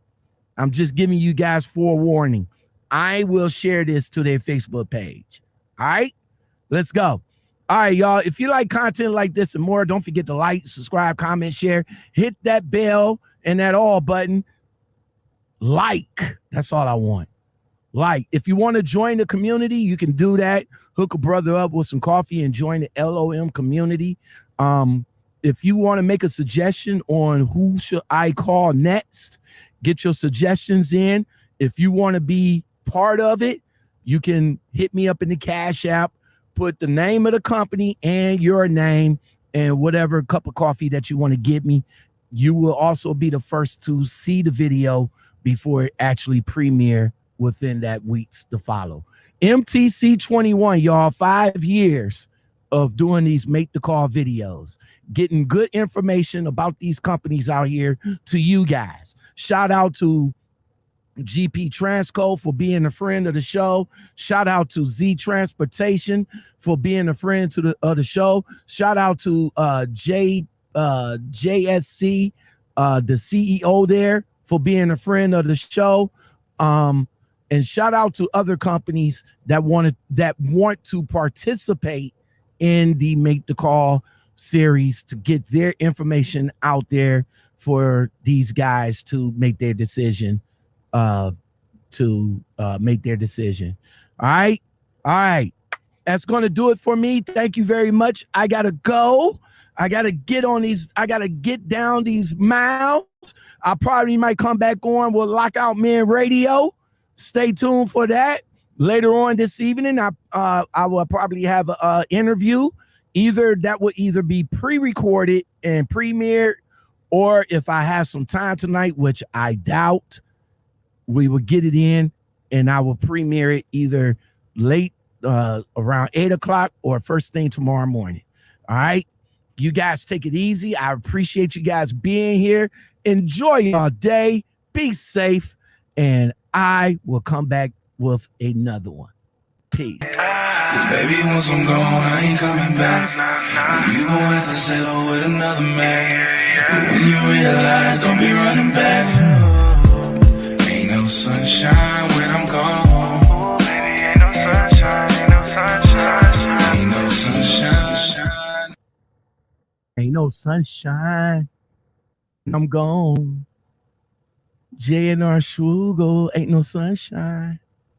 I'm just giving you guys forewarning. I will share this to their Facebook page. All right. Let's go. All right, y'all. If you like content like this and more, don't forget to like, subscribe, comment, share, hit that bell and that all button. Like. That's all I want. Like, if you want to join the community, you can do that. Hook a brother up with some coffee and join the L.O.M community. If you want to make a suggestion on who should I call next, get your suggestions in. If you want to be part of it, you can hit me up in the Cash App, put the name of the company and your name and whatever cup of coffee that you want to give me. You will also be the first to see the video before it actually premiere within that weeks to follow. MTC 21, y'all, 5 years of doing these Make the Call videos, getting good information about these companies out here to you guys. Shout out to GP Transco for being a friend of the show. Shout out to Z Transportation for being a friend of the show. Shout out to JSC, the CEO there, for being a friend of the show. And shout out to other companies that want to participate in the Make the Call series to get their information out there for these guys to make their decision. All right. That's going to do it for me. Thank you very much. I got to go. I got to get on these. I got to get down these miles. I probably might come back on with Lockoutmen Radio. Stay tuned for that. Later on this evening, I will probably have an interview. That will either be pre-recorded and premiered, or if I have some time tonight, which I doubt, we will get it in and I will premiere it either late around 8 o'clock or first thing tomorrow morning. All right. You guys take it easy. I appreciate you guys being here. Enjoy your day. Be safe. And I will come back with another one. Peace. Cause baby, once I'm gone, I ain't coming back. You gon' have to settle with another man. But when you realize, don't be running back. Ain't no sunshine when I'm gone. Baby, ain't no sunshine, ain't no sunshine. Ain't no sunshine. Ain't no sunshine. I'm gone. J&R Schugel, ain't no sunshine.